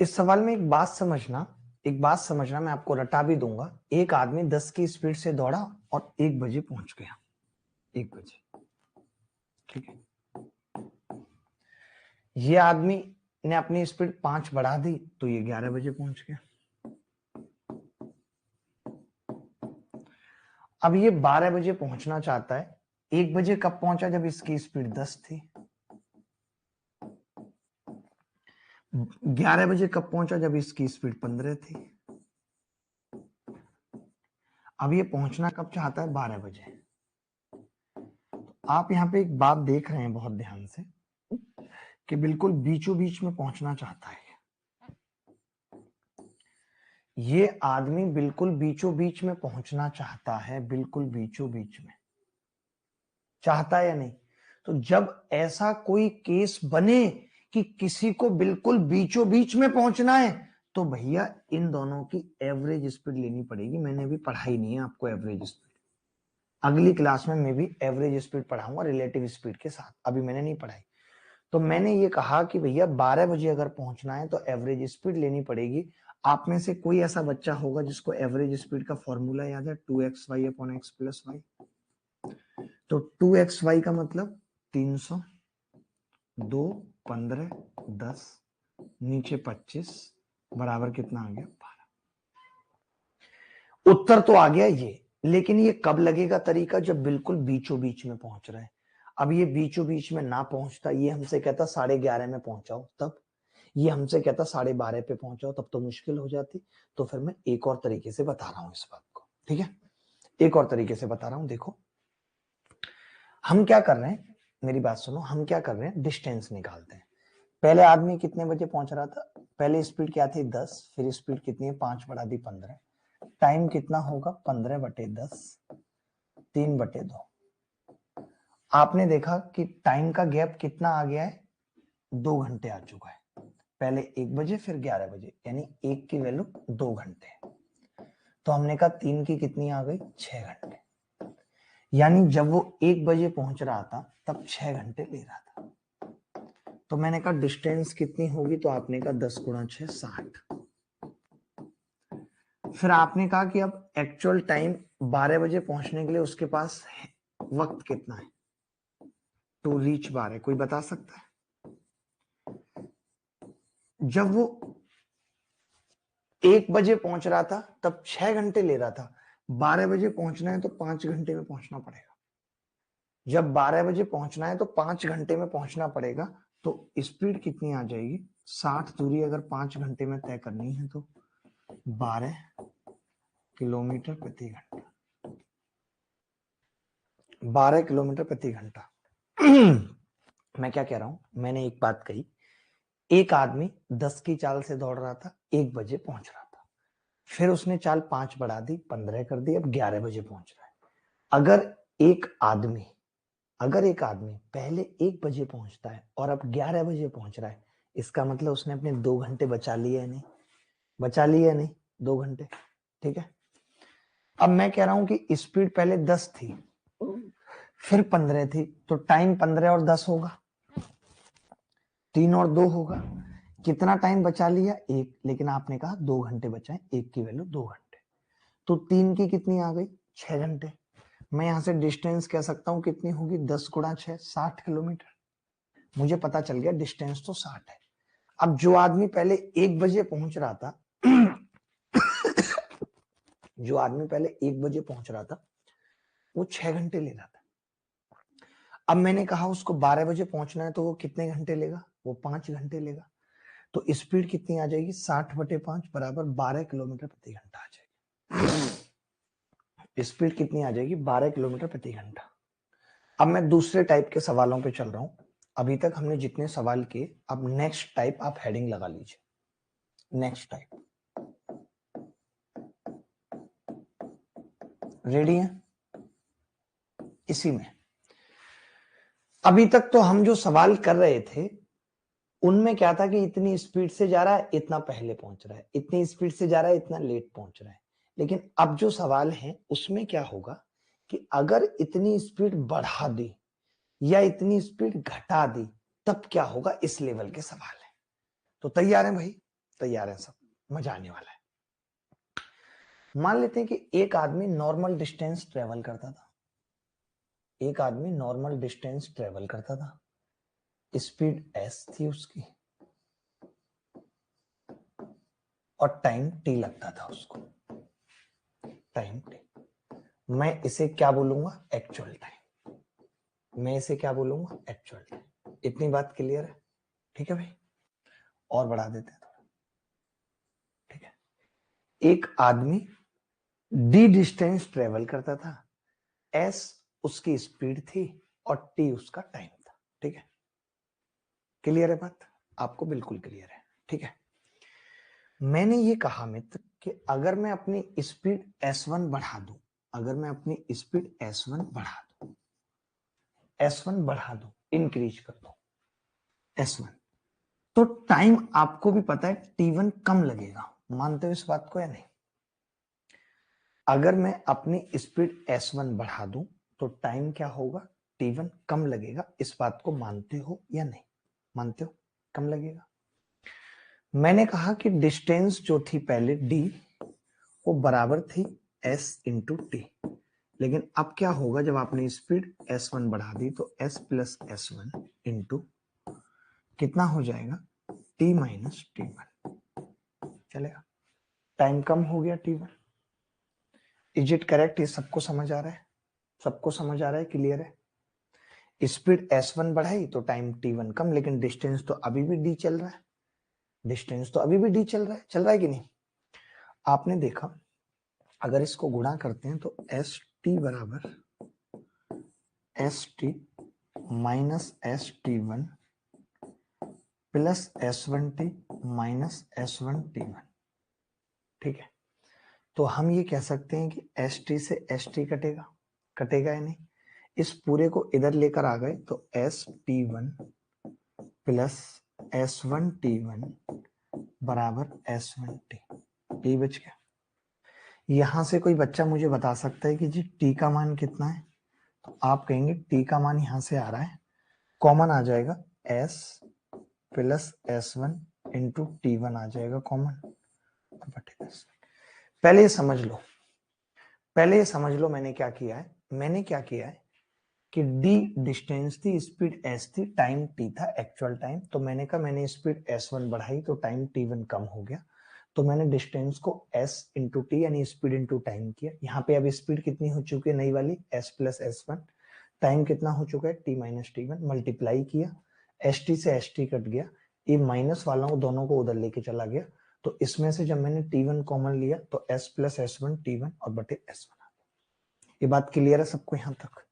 Speaker 1: इस सवाल में एक बात समझना, एक बात समझना, मैं आपको रटा भी दूंगा। एक आदमी 10 की स्पीड से दौड़ा और 1 बजे पहुंच गया, 1 बजे। ठीक है, ये आदमी ने अपनी स्पीड 5 बढ़ा दी तो ये 11 बजे पहुंच गया। अब ये 12 बजे पहुंचना चाहता है, 1 बजे कब पहुंचा? जब इसकी स्पीड 10 थी। 11 बजे कब पहुंचा? जब इसकी स्पीड 15 थी। अब ये पहुंचना कब चाहता है? 12 बजे। आप यहाँ पे एक बात देख रहे हैं बहुत ध्यान से, कि बिल्कुल बीचों बीच में पहुंचना चाहता है। ये आदमी बिल्कुल बीचों बीच में पहुंचना चाहता है, बिल्कुल बीचों बीच में चाहता है या नहीं? तो जब ऐसा कोई केस बने कि किसी को बिल्कुल बीचों बीच में पहुंचना है, तो भैया इन दोनों की एवरेज स्पीड लेनी पड़ेगी। मैंने अभी पढ़ाई नहीं है आपको एवरेज स्पीड, अगली क्लास में मैं भी एवरेज स्पीड पढ़ाऊंगा रिलेटिव स्पीड के साथ, अभी मैंने नहीं पढ़ाई। तो मैंने ये कहा कि भैया 12 बजे अगर पहुंचना है तो एवरेज स्पीड लेनी पड़ेगी। आप में से कोई ऐसा बच्चा होगा जिसको एवरेज स्पीड का फॉर्मूला याद है? 2xy/x + y। तो 2xy का मतलब 300, 2, 15, 10, नीचे 25, बराबर कितना आ गया? 12। उत्तर तो आ गया ये, लेकिन ये कब लगेगा तरीका? जब बिल्कुल बीचों बीच में पहुंच रहे हैं। अब ये बीचों बीच में ना पहुंचता, ये हमसे कहता 11:30 में पहुंचाओ, तब ये हमसे कहता 12:30 पे पहुंचाओ, तब तो मुश्किल हो जाती। तो फिर मैं एक और तरीके से बता रहा हूं इस बात को। ठीक है, एक और तरीके से बता रहा हूं। देखो हम क्या कर रहे हैं, मेरी बात सुनो, हम क्या कर रहे हैं, डिस्टेंस निकालते हैं। पहले आदमी कितने बजे पहुंच रहा था? पहले स्पीड क्या थी? 10, फिर स्पीड कितनी है? 5 बढ़ा दी 15। टाइम कितना होगा? 15/10, 3/2। आपने देखा कि टाइम का गैप कितना आ गया है? 2 घंटे आ चुका है। पहले 1 बजे, फिर 11 बजे, यानी 1 की वैल्यू 2 घंटे। तो हमने कहा 3 की कितनी आ गई? 6 घंटे। यानी जब वो 1 बजे पहुंच रहा था तब 6 घंटे ले रहा था। तो मैंने कहा डिस्टेंस कितनी होगी? तो आपने कहा 10 × 6 60। फिर आपने कहा कि अब एक्चुअल टाइम 12 बजे पहुंचने के लिए उसके पास वक्त कितना है? टू रीच 12, कोई बता सकता है? जब वो 1 बजे पहुंच रहा था तब 6 घंटे ले रहा था, 12 बजे पहुंचना है तो 5 घंटे में पहुंचना पड़ेगा। जब 12 बजे पहुंचना है तो 5 घंटे में पहुंचना पड़ेगा, तो स्पीड कितनी आ जाएगी? 60 दूरी अगर 5 घंटे में तय करनी है तो 12 किलोमीटर प्रति घंटा, 12 किलोमीटर प्रति घंटा। मैं क्या कह रहा हूं, मैंने एक बात कही, एक आदमी 10 की चाल से दौड़ रहा था, 1 बजे पहुंच रहा था, फिर उसने चाल 5 बढ़ा दी, 15 कर दी, अब 11 बजे पहुंच रहा है। अगर एक आदमी पहले 1 बजे पहुंचता है और अब 11 बजे पहुंच रहा है, इसका मतलब उसने अपने 2 घंटे बचा लिए है नहीं? बचा लिए है नहीं 2 घंटे, ठीक है। अब मैं कह रहा हूं कि स्पीड पहले 10 थी, फिर 15 थी, तो टाइम 15 और 10 होगा, 3 और 2 होगा। कितना टाइम बचा लिया? 1, लेकिन आपने कहा 2 घंटे बचाए, 1 की वैल्यू 2 घंटे, तो 3 की कितनी आ गई? 6 घंटे। मैं यहां से डिस्टेंस कह सकता हूं कितनी होगी? 10 गुणा 6, 60 किलोमीटर। मुझे पता चल गया डिस्टेंस तो 60 है। अब जो आदमी पहले 1 बजे पहुंच रहा था जो आदमी पहले 1 बजे पहुंच रहा था वो 6 घंटे ले रहा था। अब मैंने कहा उसको 12 बजे पहुंचना है तो वो कितने घंटे लेगा? वो 5 घंटे लेगा। तो स्पीड कितनी आ जाएगी? 60/5 बराबर 12 किलोमीटर प्रति घंटा आ जाएगी। स्पीड कितनी आ जाएगी? 12 किलोमीटर प्रति घंटा। अब मैं दूसरे टाइप के सवालों पे चल रहा हूं। अभी तक हमने जितने सवाल किए, अब नेक्स्ट टाइप आप हेडिंग लगा लीजिए। नेक्स्ट टाइप, रेडी है? इसी में अभी तक तो हम जो सवाल कर रहे थे उनमें क्या था कि इतनी स्पीड से जा रहा है, इतना पहले पहुंच रहा है, इतनी स्पीड से जा रहा है, इतना लेट पहुंच रहा है। लेकिन अब जो सवाल है उसमें क्या होगा कि अगर इतनी स्पीड बढ़ा दी या इतनी स्पीड घटा दी तब क्या होगा, इस लेवल के सवाल है। तो तैयार है भाई? तैयार है सब? मजा आने वाला है। मान लेते हैं कि एक आदमी नॉर्मल डिस्टेंस ट्रेवल करता था, स्पीड एस थी उसकी और टाइम टी लगता था उसको, टाइम टी। मैं इसे क्या बोलूंगा? Actual time. इतनी बात क्लियर है? ठीक है भाई, और बढ़ा देते हैं थोड़ा। ठीक है, एक आदमी डी डिस्टेंस ट्रेवल करता था, एस उसकी स्पीड थी और टी उसका टाइम था। ठीक है, क्लियर है बात? आपको बिल्कुल क्लियर है? ठीक है, मैंने ये कहा मित्र कि अगर मैं अपनी स्पीड S1 बढ़ा दूं, इंक्रीज कर दूं S1, तो टाइम आपको भी पता है T1 कम लगेगा। मानते हो इस बात को या नहीं? अगर मैं अपनी स्पीड S1 बढ़ा दूं तो टाइम क्या होगा? T1 कम लगेगा। इस बात को मानते हो या नहीं? मानते हो कम लगेगा। मैंने कहा कि डिस्टेंस जो थी पहले D वो बराबर थी S इंटू टी, लेकिन अब क्या होगा जब आपने स्पीड S1 बढ़ा दी तो S प्लस S1 इंटू कितना हो जाएगा? T minus T1। चलेगा? टाइम कम हो गया T1। Is it correct? ये सबको समझ आ रहा है? क्लियर है? स्पीड S1 बढ़ाई तो टाइम T1 कम, लेकिन डिस्टेंस तो अभी भी D चल रहा है। चल रहा है कि नहीं? आपने देखा अगर इसको गुणा करते हैं तो एस टी बराबर S T minus S T one plus S one T minus S one T one. ठीक है, तो हम ये कह सकते हैं कि एस टी से एस टी कटेगा या नहीं? इस पूरे को इधर लेकर आ गए तो S T one plus S one T one बराबर एस वन टी, यही बच गया। यहां से कोई बच्चा मुझे बता सकता है कि जी टी का मान कितना है? तो आप कहेंगे टी का मान यहां से आ रहा है, कॉमन आ जाएगा s plus s1 into T1 आ जाएगा कॉमन। पहले ये समझ लो मैंने क्या किया है। कि डी डिस्टेंस थी, स्पीड एस थी, टाइम टी था, एक्चुअल टाइम। तो मैंने कहा मैंने स्पीड S1 बढ़ाई तो टाइम T1 कम हो गया, तो मैंने डिस्टेंस को S इंटू टी यानी स्पीड इंटू टाइम किया। यहाँ पे अब स्पीड कितनी हो चुकी है नई वाली, S प्लस S1, टाइम कितना हो चुका है T माइनस T1, मल्टीप्लाई किया, ST से ST कट गया, ये माइनस वाला दोनों को उधर लेके चला गया, तो इसमें से जब मैंने T1 कॉमन लिया तो S प्लस S1 T1 और बटे S1 आ गया। ये बात क्लियर है सबको यहाँ तक?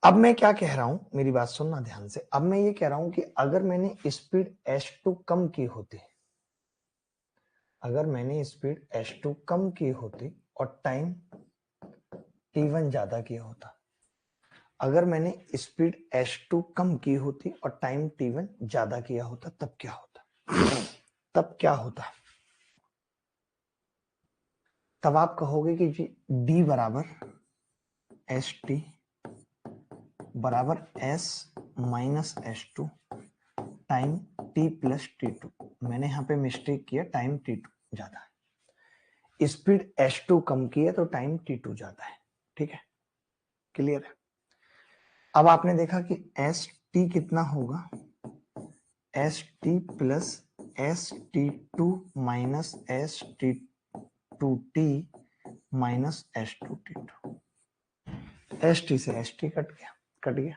Speaker 1: अब मैं क्या कह रहा हूं, मेरी बात सुनना ध्यान से। अब मैं ये कह रहा हूं कि अगर मैंने स्पीड S2 कम की होती, अगर मैंने स्पीड S2 कम की होती और टाइम T1 ज्यादा किया होता, अगर मैंने स्पीड S2 कम की होती और टाइम T1 ज्यादा किया होता, तब क्या होता? तब क्या होता? तब आप कहोगे कि जी D बराबर ST बराबर S minus S2 time T plus T2। मैंने यहाँ पे मिस्टेक किया, टाइम T2 ज्यादा है, स्पीड S2 कम की है तो टाइम T2 ज्यादा है। ठीक है, क्लियर है? अब आपने देखा कि ST कितना होगा, ST plus ST2 minus ST2T minus S2T2। ST से ST कट गया, कट गया।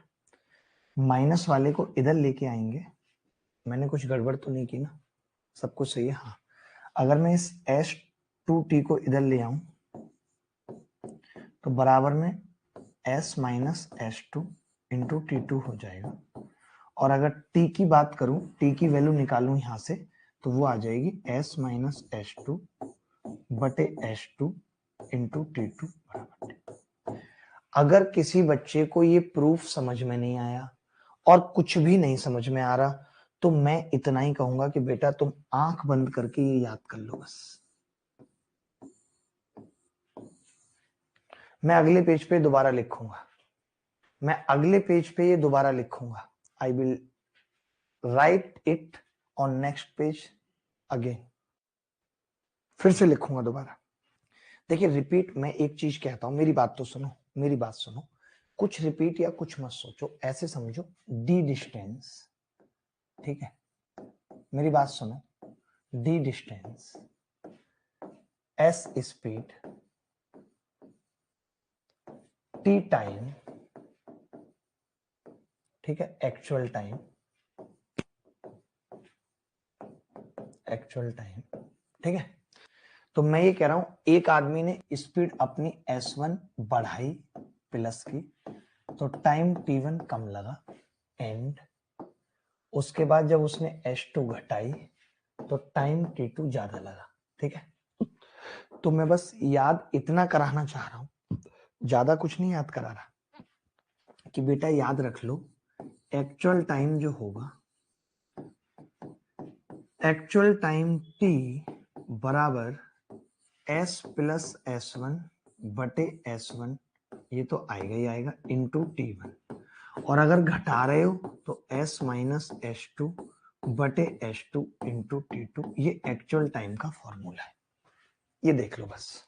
Speaker 1: माइनस वाले को इधर लेके आएंगे, मैंने कुछ गड़बड़ तो नहीं की ना, सब कुछ सही है? हाँ। अगर मैं इस S2T को इधर ले आऊं तो बराबर में S minus S2 into T2 हो जाएगा, और अगर T की बात करूं, T की वैल्यू निकालूं यहां से, तो वो आ जाएगी S माइनस S2 बटे S2 इंटू T2 बराबर T। अगर किसी बच्चे को ये प्रूफ समझ में नहीं आया और कुछ भी नहीं समझ में आ रहा, तो मैं इतना ही कहूंगा कि बेटा तुम आंख बंद करके ये याद कर लो बस। मैं अगले पेज पे दोबारा लिखूंगा, मैं अगले पेज पे ये दोबारा लिखूंगा, I will write it on next page again, फिर से लिखूंगा दोबारा। देखिए रिपीट, मैं एक चीज कहता हूं, मेरी बात तो सुनो, मेरी बात सुनो, कुछ रिपीट या कुछ मत सोचो, ऐसे समझो डी डिस्टेंस, ठीक है, मेरी बात सुनो, D distance, S speed, T time, ठीक है, एक्चुअल टाइम, एक्चुअल टाइम, ठीक है। तो मैं ये कह रहा हूं एक आदमी ने स्पीड अपनी S1 बढ़ाई प्लस की तो टाइम T1 कम लगा, एंड उसके बाद जब उसने S2 घटाई तो टाइम T2 ज्यादा लगा, ठीक है। तो मैं बस याद इतना कराना चाह रहा हूं, ज्यादा कुछ नहीं याद करा रहा, कि बेटा याद रख लो एक्चुअल टाइम जो होगा, एक्चुअल टाइम T बराबर S प्लस S1 बटे S1, ये तो आएगा ही आएगा, इंटू T1, और अगर घटा रहे हो तो S माइनस S2 बटे S2 इंटू T2, ये एक्चुअल टाइम का फॉर्मूला है। ये देख लो बस,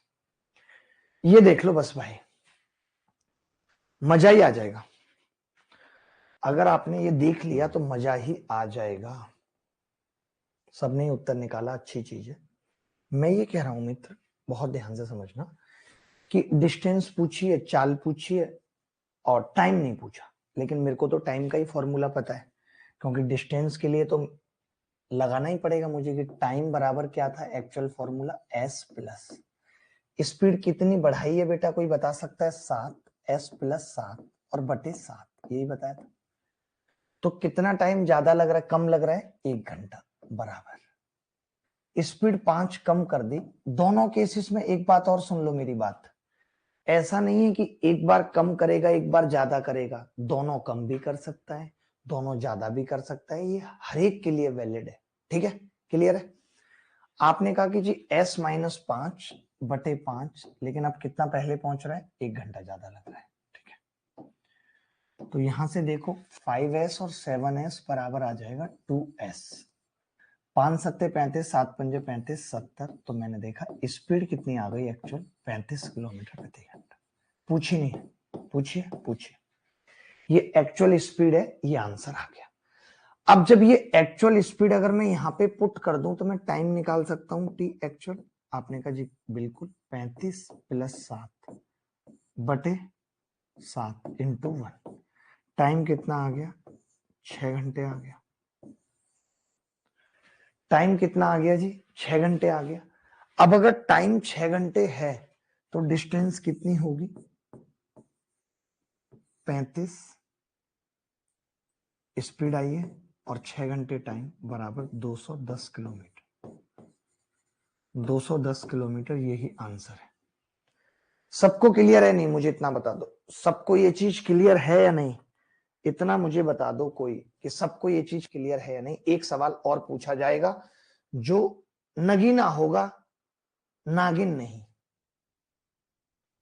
Speaker 1: ये देख लो बस भाई, मजा ही आ जाएगा। अगर आपने ये देख लिया तो मजा ही आ जाएगा। सबने उत्तर निकाला, अच्छी चीज है। मैं ये कह रहा हूं मित्र, बहुत ध्यान से समझना, कि डिस्टेंस पूछी है, चाल पूछी है और टाइम नहीं पूछा, लेकिन मेरे को तो टाइम का ही फॉर्मूला पता है, क्योंकि डिस्टेंस के लिए तो लगाना ही पड़ेगा मुझे कि टाइम बराबर क्या था, actual formula S plus speed कितनी बढ़ाई है बेटा, कोई बता सकता है? 7, S प्लस 7 और बटे 7, यही बताया था। तो कितना टाइम ज्यादा लग रहा है, कम लग रहा है? 1 घंटा बराबर। स्पीड 5 कम कर दी। दोनों केसेस में एक बात और सुन लो मेरी बात, ऐसा नहीं है कि एक बार कम करेगा एक बार ज्यादा करेगा, दोनों कम भी कर सकता है, दोनों ज्यादा भी कर सकता है, ये हर एक के लिए वैलिड है, ठीक है, क्लियर है? आपने कहा कि जी S माइनस 5 बटे 5, लेकिन अब कितना पहले पहुंच रहा है, 1 घंटा ज्यादा लग रहा है, ठीक है। तो यहां से देखो 5S और 7S बराबर आ जाएगा 2S, 5 सत्ते 35, 7 पंजे 35, 70। तो मैंने देखा स्पीड कितनी आ गई एक्चुअल, 35 किलोमीटर प्रति घंटा। पूछी नहीं, पूछिए पूछिए। ये एक्चुअल स्पीड है, ये आंसर आ गया। अब जब ये एक्चुअल स्पीड अगर मैं यहाँ पे पुट कर दूं तो मैं टाइम निकाल सकता हूँ टी एक्चुअल। आपने कहा जी बिल्कुल 35 + 7 बटे 7 इंटू 1। टाइम कितना आ गया? 6 घंटे आ गया। टाइम कितना आ गया जी? 6 घंटे आ गया। अब अगर टाइम 6 घंटे है तो डिस्टेंस कितनी होगी? 35 स्पीड आई है और 6 घंटे टाइम बराबर 210 किलोमीटर। 210 किलोमीटर, यही आंसर है। सबको क्लियर है? नहीं, मुझे इतना बता दो, सबको ये चीज क्लियर है या नहीं? इतना मुझे बता दो कोई कि सबको ये चीज क्लियर है या नहीं। एक सवाल और पूछा जाएगा जो नगीना होगा, नागिन नहीं।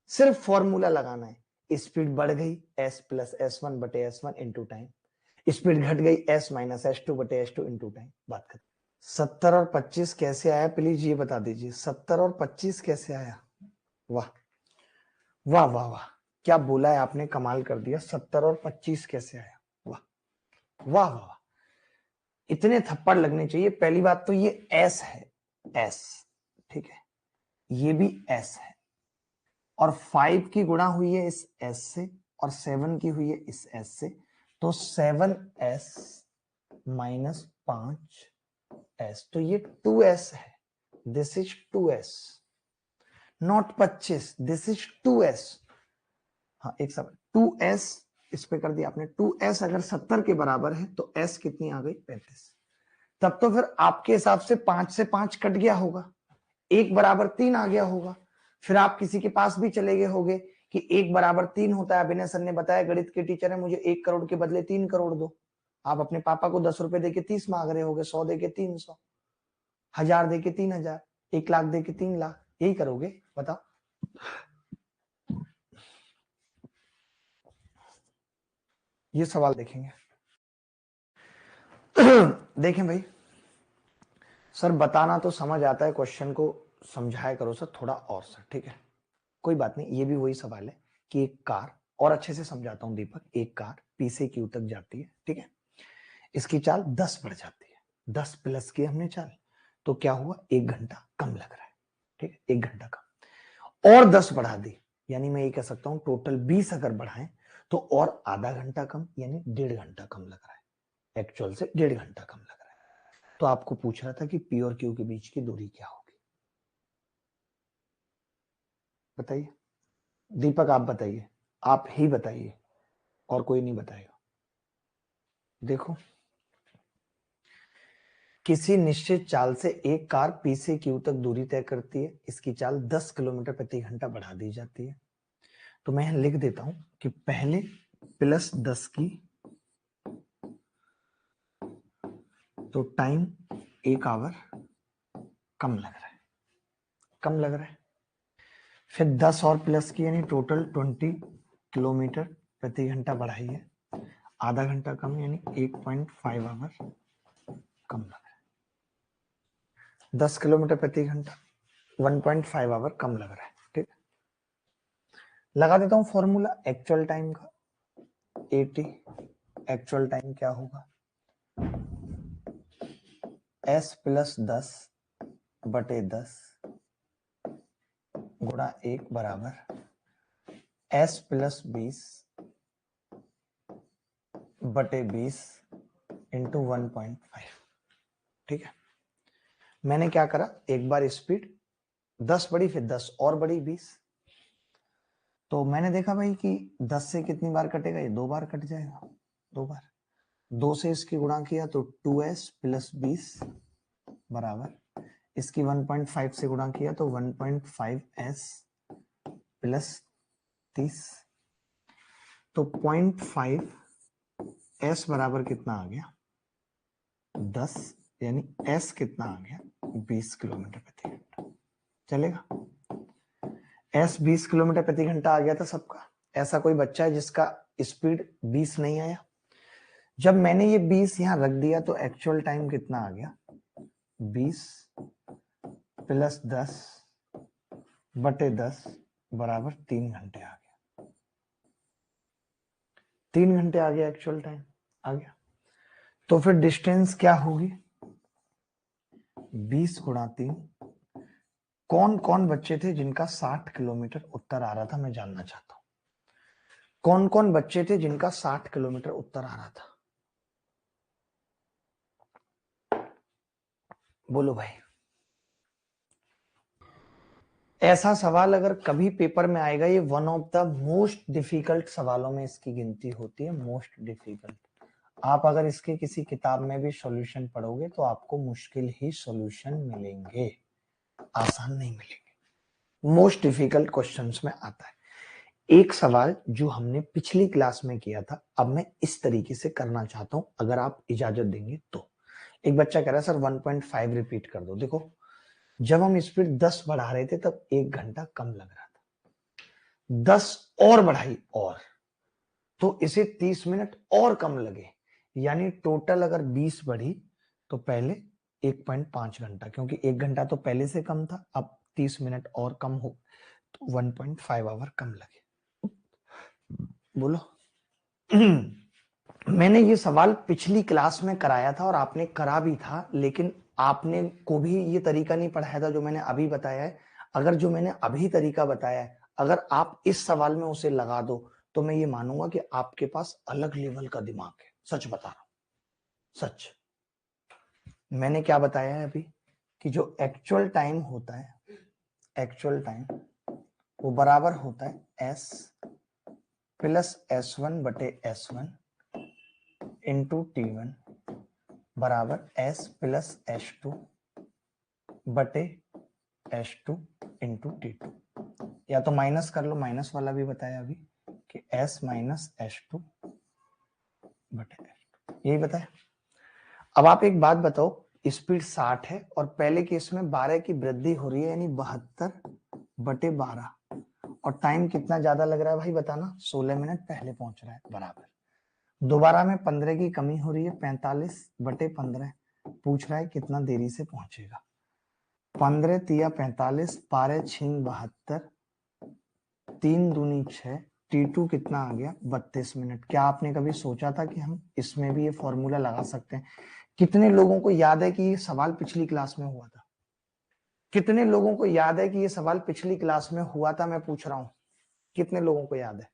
Speaker 1: सिर्फ फॉर्मूला लगाना है। स्पीड बढ़ गई s + s1 बटे s1 इंटू टाइम, स्पीड घट गई s - s2 बटे s2 इंटू टाइम। बात खत्म। 70 और 25 कैसे आया, प्लीज ये बता दीजिए। 70 और 25 कैसे आया? वाह वाह वाह वाह, क्या बोला है आपने, कमाल कर दिया। 70 और 25 कैसे आया? वाह वाह वाह वाह, इतने थप्पड़ लगने चाहिए। पहली बात तो ये एस है, एस, ठीक है, ये भी एस है, और 5 की गुणा हुई है इस एस से, और 7 की हुई है इस एस से, तो 7s - 5s, तो ये 2s है। This is 2s, not 25, this is 2s। हाँ एक सवाल, 2s इस पे कर दिया आपने। 2s अगर 70 के बराबर है तो s कितनी आ गई? 35। तब तो फिर आपके हिसाब से 5 से 5 कट गया होगा, 1 बराबर 3 आ गया होगा। फिर आप किसी के पास भी चले गए होगे कि 1 बराबर 3 होता है। अभिनय सर ने बताया, गणित के टीचर है, मुझे 1 करोड़ के बदले 3 करोड़ दो। आप अपने पापा को 10 रुपए देके 30 मांग रहे होगे, 100 देके 300, 1000 देके 3000, 1 लाख देके 3 लाख, यही करोगे? बताओ। ये सवाल देखेंगे। देखें भाई, सर बताना तो समझ आता है, क्वेश्चन को समझाया करो सर थोड़ा और सर, ठीक है? कोई बात नहीं, ये भी वही सवाल है कि एक कार, और अच्छे से समझाता हूं दीपक, एक कार P से Q तक जाती है, ठीक है? इसकी चाल 10 बढ़ जाती है, 10 प्लस की हमने चाल, तो क्या हुआ? 1 घंटा कम लग रहा है, ठीक है, 1 घंटा कम। और 10 बढ़ा दी, यानी मैं ये कह सकता हूं टोटल 20 अगर बढ़ाएं तो और आधा घंटा कम, यानी 1.5 घंटा कम लग रहा है, एक्चुअल से 1.5 घंटा कम लग रहा है। तो आपको पूछ रहा था कि P और Q के बीच की दूरी क्या होगी, बताइए। दीपक आप बताइए, आप ही बताइए, और कोई नहीं बताएगा। देखो, किसी निश्चित चाल से एक कार P से Q तक दूरी तय करती है, इसकी चाल 10 किलोमीटर प्रति घंटा बढ़ा दी जाती है। तो मैं लिख देता हूं कि पहले +10 की, तो टाइम 1 आवर कम लग रहा है, कम लग रहा है। फिर 10 और प्लस की, यानी टोटल 20 किलोमीटर प्रति घंटा बढ़ाई है, आधा घंटा कम, यानी 1.5 आवर कम लग रहा है। 10 किलोमीटर प्रति घंटा, 1.5 आवर कम लग रहा है, ठीक। लगा देता हूं फॉर्मूला एक्चुअल टाइम का, 80। एक्चुअल टाइम क्या होगा? s + 10 बटे 10 गुणा 1 बराबर s + 20 बटे 20 इंटू 1.5, ठीक है। मैंने क्या करा, एक बार स्पीड 10 बढ़ी, फिर 10 और बढ़ी 20, तो मैंने देखा भाई कि 10 से कितनी बार कटेगा? ये 2 बार कट जाएगा, 2 बार। 2 से इसकी गुणा किया तो 2s + 20 बराबर, इसकी 1.5 से गुणा किया तो 1.5s + 30, तो 0.5s बराबर कितना आ गया? 10, यानी s कितना आ गया? 20 किलोमीटर प्रति घंटा। चलेगा? s 20 किलोमीटर प्रति घंटा आ गया था सबका। ऐसा कोई बच्चा है जिसका स्पीड 20 नहीं आया? जब मैंने ये 20 यहां रख दिया तो एक्चुअल टाइम कितना आ गया? 20 + 10 बटे 10 बराबर 3 घंटे आ गया। 3 घंटे आ गया एक्चुअल टाइम आ गया। तो फिर डिस्टेंस क्या होगी 20 गुणा 3। कौन कौन बच्चे थे जिनका 60 किलोमीटर उत्तर आ रहा था, मैं जानना चाहता हूं। कौन कौन बच्चे थे जिनका 60 किलोमीटर उत्तर आ रहा था, बोलो भाई। ऐसा सवाल अगर कभी पेपर में आएगा, ये one of the most difficult सवालों में इसकी गिनती होती है, मोस्ट डिफिकल्ट। आप अगर इसके किसी किताब में भी सॉल्यूशन पढ़ोगे तो आपको मुश्किल ही सॉल्यूशन मिलेंगे, आसान नहीं मिलेंगे। मोस्ट डिफिकल्ट क्वेश्चंस में आता है। एक सवाल जो हमने पिछली क्लास में किया था, अब मैं इस तरीके से करना चाहता हूं, अगर आप इजाजत देंगे तो। एक बच्चा कह रहा है सर 1.5 रिपीट कर दो। देखो, जब हम स्पीड 10 बढ़ा रहे थे तब 1 घंटा कम लग रहा था, 10 और बढ़ाई और, तो इसे 30 मिनट और कम लगे, यानी टोटल अगर 20 बढ़ी तो पहले 1.5 घंटा, क्योंकि 1 घंटा तो पहले से कम था, अब 30 मिनट और कम हो तो 1.5 आवर कम लगे। बोलो। मैंने ये सवाल पिछली क्लास में कराया था और आपने करा भी था, लेकिन आपने को भी ये तरीका नहीं पढ़ाया था जो मैंने अभी बताया है। अगर जो मैंने अभी तरीका बताया है, अगर आप इस सवाल में उसे लगा दो तो मैं ये मानूंगा कि आपके पास अलग लेवल का दिमाग है। सच बता रहा हूं, सच। मैंने क्या बताया है अभी कि जो एक्चुअल टाइम होता है, एक्चुअल टाइम वो बराबर होता है s प्लस s1 बटे s1 इंटू t1 बराबर s प्लस s2 बटे s2 इंटू t2। या तो माइनस कर लो, माइनस वाला भी बताया अभी कि s माइनस s2 बटे s2, यही बताया। अब आप एक बात बताओ, स्पीड 60 है और पहले केस में 12 की वृद्धि हो रही है, यानी 72 बटे 12, और टाइम कितना ज्यादा लग रहा है भाई बताना, 16 मिनट पहले पहुंच रहा है, बराबर। दोबारा में 15 की कमी हो रही है, 45 बटे 15, पूछ रहा है कितना देरी से पहुंचेगा। 15 तिया 45, 12 छीन 72, 3 दूनी 6, T2 कितना आ गया 32 मिनट। क्या आपने कभी सोचा था कि हम इसमें भी ये फॉर्मूला लगा सकते हैं? कितने लोगों को याद है कि ये सवाल पिछली क्लास में हुआ था? कितने लोगों को याद है कि ये सवाल पिछली क्लास में हुआ था? मैं पूछ रहा हूं, कितने लोगों को याद है?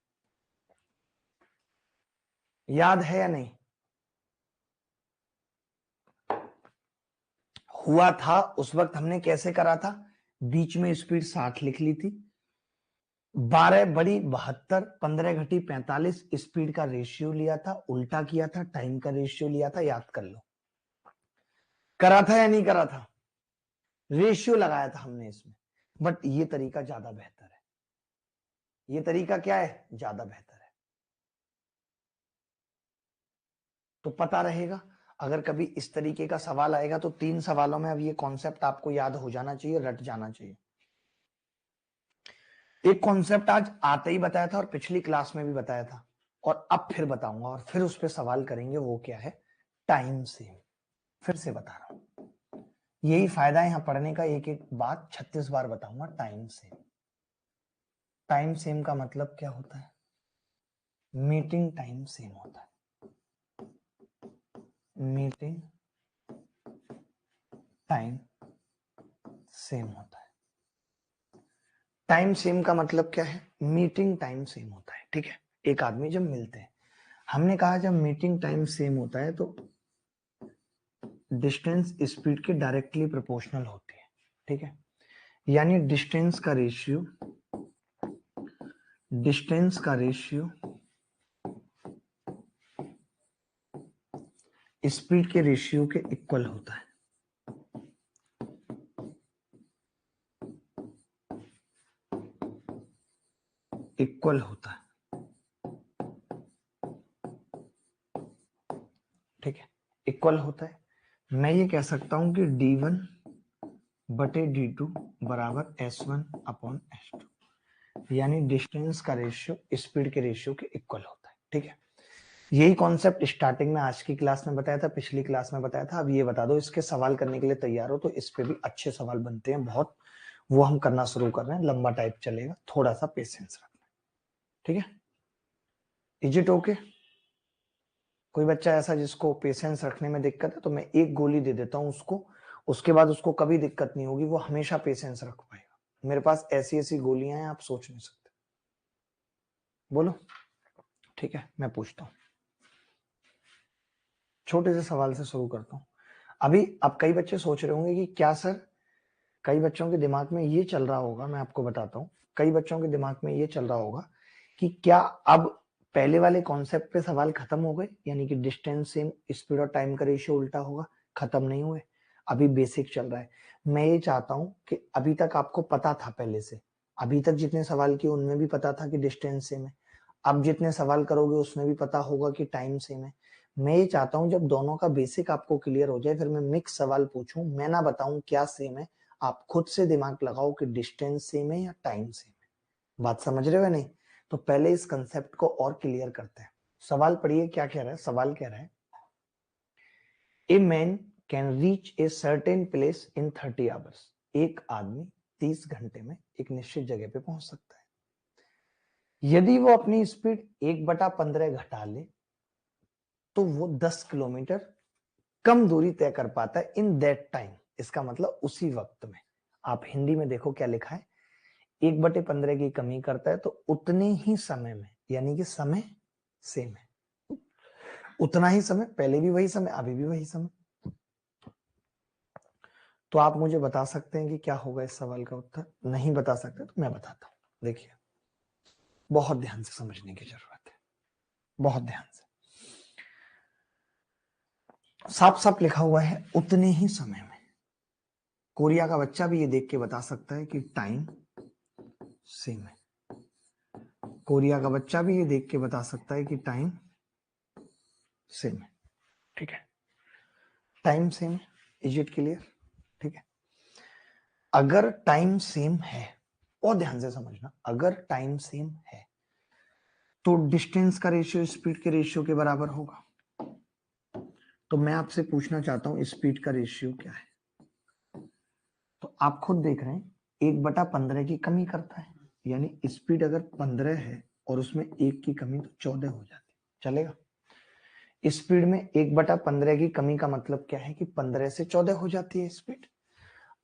Speaker 1: याद है या नहीं? हुआ था। उस वक्त हमने कैसे करा था? बीच में स्पीड 60 लिख ली थी, 12 बड़ी 72, 15 घटी 45, स्पीड का रेशियो लिया था, उल्टा किया था, टाइम का रेशियो लिया था, याद कर लो। करा था या नहीं करा था? रेशियो लगाया था हमने इसमें। बट ये तरीका ज्यादा बेहतर है। ये तरीका क्या है? ज्यादा बेहतर है। तो पता रहेगा, अगर कभी इस तरीके का सवाल आएगा तो 3 सवालों में अब ये कॉन्सेप्ट आपको याद हो जाना चाहिए, रट जाना चाहिए। एक कॉन्सेप्ट आज आते ही बताया था और पिछली क्लास में भी बताया था, और अब फिर बताऊंगा और फिर उस पर सवाल करेंगे। वो क्या है? Time same. फिर से बता रहा हूं, यही फायदा है यहाँ पढ़ने का, एक एक बात 36 बार बताऊंगा। Time same. टाइम सेम का मतलब क्या होता है? मीटिंग टाइम सेम होता है। मीटिंग टाइम सेम होता है। टाइम सेम का मतलब क्या है? मीटिंग टाइम सेम होता है। ठीक है, एक आदमी जब मिलते हैं, हमने कहा जब मीटिंग टाइम सेम होता है तो डिस्टेंस स्पीड के डायरेक्टली प्रोपोर्शनल होती है। ठीक है, यानी डिस्टेंस का रेशियो स्पीड के रेशियो के इक्वल होता है। इक्वल होता है। ठीक है, इक्वल होता है। मैं ये कह सकता हूं कि d1 बटे d2 बराबर s1 अपॉन s2, यानी डिस्टेंस का रेशियो स्पीड के रेशियो के इक्वल होता है। ठीक है, यही कॉन्सेप्ट स्टार्टिंग में आज की क्लास में बताया था, पिछली क्लास में बताया था। अब ये बता दो, इसके सवाल करने के लिए तैयार हो तो इस पे भी अच्छे सवाल बनते हैं बहुत, वो हम करना शुरू कर रहे हैं। लंबा टाइप चलेगा, थोड़ा सा पेशेंस रखना। ठीक है, इज इट ओके? कोई बच्चा ऐसा जिसको पेशेंस रखने में दिक्कत है, तो मैं एक गोली दे देता हूँ उसको, उसके बाद उसको कभी दिक्कत नहीं होगी, वो हमेशा पेशेंस रख पाएगा। मेरे पास ऐसी ऐसी गोलियां हैं, आप सोच नहीं सकते। बोलो। ठीक है, मैं पूछता हूँ, छोटे से सवाल से शुरू करता हूँ। अभी अब कई बच्चे सोच रहे होंगे कि क्या सर, कई बच्चों के दिमाग में ये चल रहा होगा, मैं आपको बताता हूँ, कई बच्चों के दिमाग में ये चल रहा होगा कि क्या अब पहले वाले कॉन्सेप्ट पे सवाल खत्म हो गए, यानी कि डिस्टेंस सेम, स्पीड और टाइम का रेशियो उल्टा होगा। खत्म नहीं हुए, अभी बेसिक चल रहा है। मैं ये चाहता हूँ कि अभी तक आपको पता था पहले से, अभी तक जितने सवाल किए उनमें भी पता था कि डिस्टेंस सेम है, अब जितने सवाल करोगे उसमें भी पता होगा कि टाइम सेम है। मैं ये चाहता हूँ जब दोनों का बेसिक आपको क्लियर हो जाए, फिर मैं मिक्स सवाल पूछूं, मैं ना बताऊं क्या सेम है, आप खुद से दिमाग लगाओ कि डिस्टेंस सेम है या टाइम सेम है। बात समझ रहे हो या नहीं? तो पहले इस कंसेप्ट को और क्लियर करते हैं। सवाल पढ़िए, क्या कह रहा है? सवाल कह रहा है, a man can reach a certain place in 30 hours. एक आदमी 30 घंटे में एक निश्चित जगह पे पहुंच सकता है। यदि वो अपनी स्पीड 1/15 घटा ले तो वो 10 किलोमीटर कम दूरी तय कर पाता है इन दैट टाइम। इसका मतलब उसी वक्त में। आप हिंदी में देखो क्या लिखा है, 1/15 की कमी करता है तो उतने ही समय में, यानी कि समय सेम है, उतना ही समय, पहले भी वही समय, अभी भी वही समय। तो आप मुझे बता सकते हैं कि क्या होगा इस सवाल का उत्तर? नहीं बता सकते तो मैं बताता हूं। देखिए, बहुत ध्यान से समझने की जरूरत है, बहुत ध्यान से। साफ साफ लिखा हुआ है उतने ही समय में। कोरिया का बच्चा भी ये देख के बता सकता है कि टाइम सेम है। कोरिया का बच्चा भी ये देख के बता सकता है कि टाइम सेम है। ठीक है, टाइम सेम है। Is it clear? ठीक है, अगर टाइम सेम है, और ध्यान से समझना, अगर टाइम सेम है तो डिस्टेंस का रेशियो स्पीड के रेशियो के बराबर होगा। तो मैं आपसे पूछना चाहता हूं स्पीड का रेशियो क्या है? तो आप खुद देख रहे हैं 1/15 की कमी करता है, यानी स्पीड अगर 15 है और उसमें 1 की कमी तो 14 हो जाती, चलेगा? स्पीड में 1/15 की कमी का मतलब क्या है कि 15 से 14 हो जाती है स्पीड।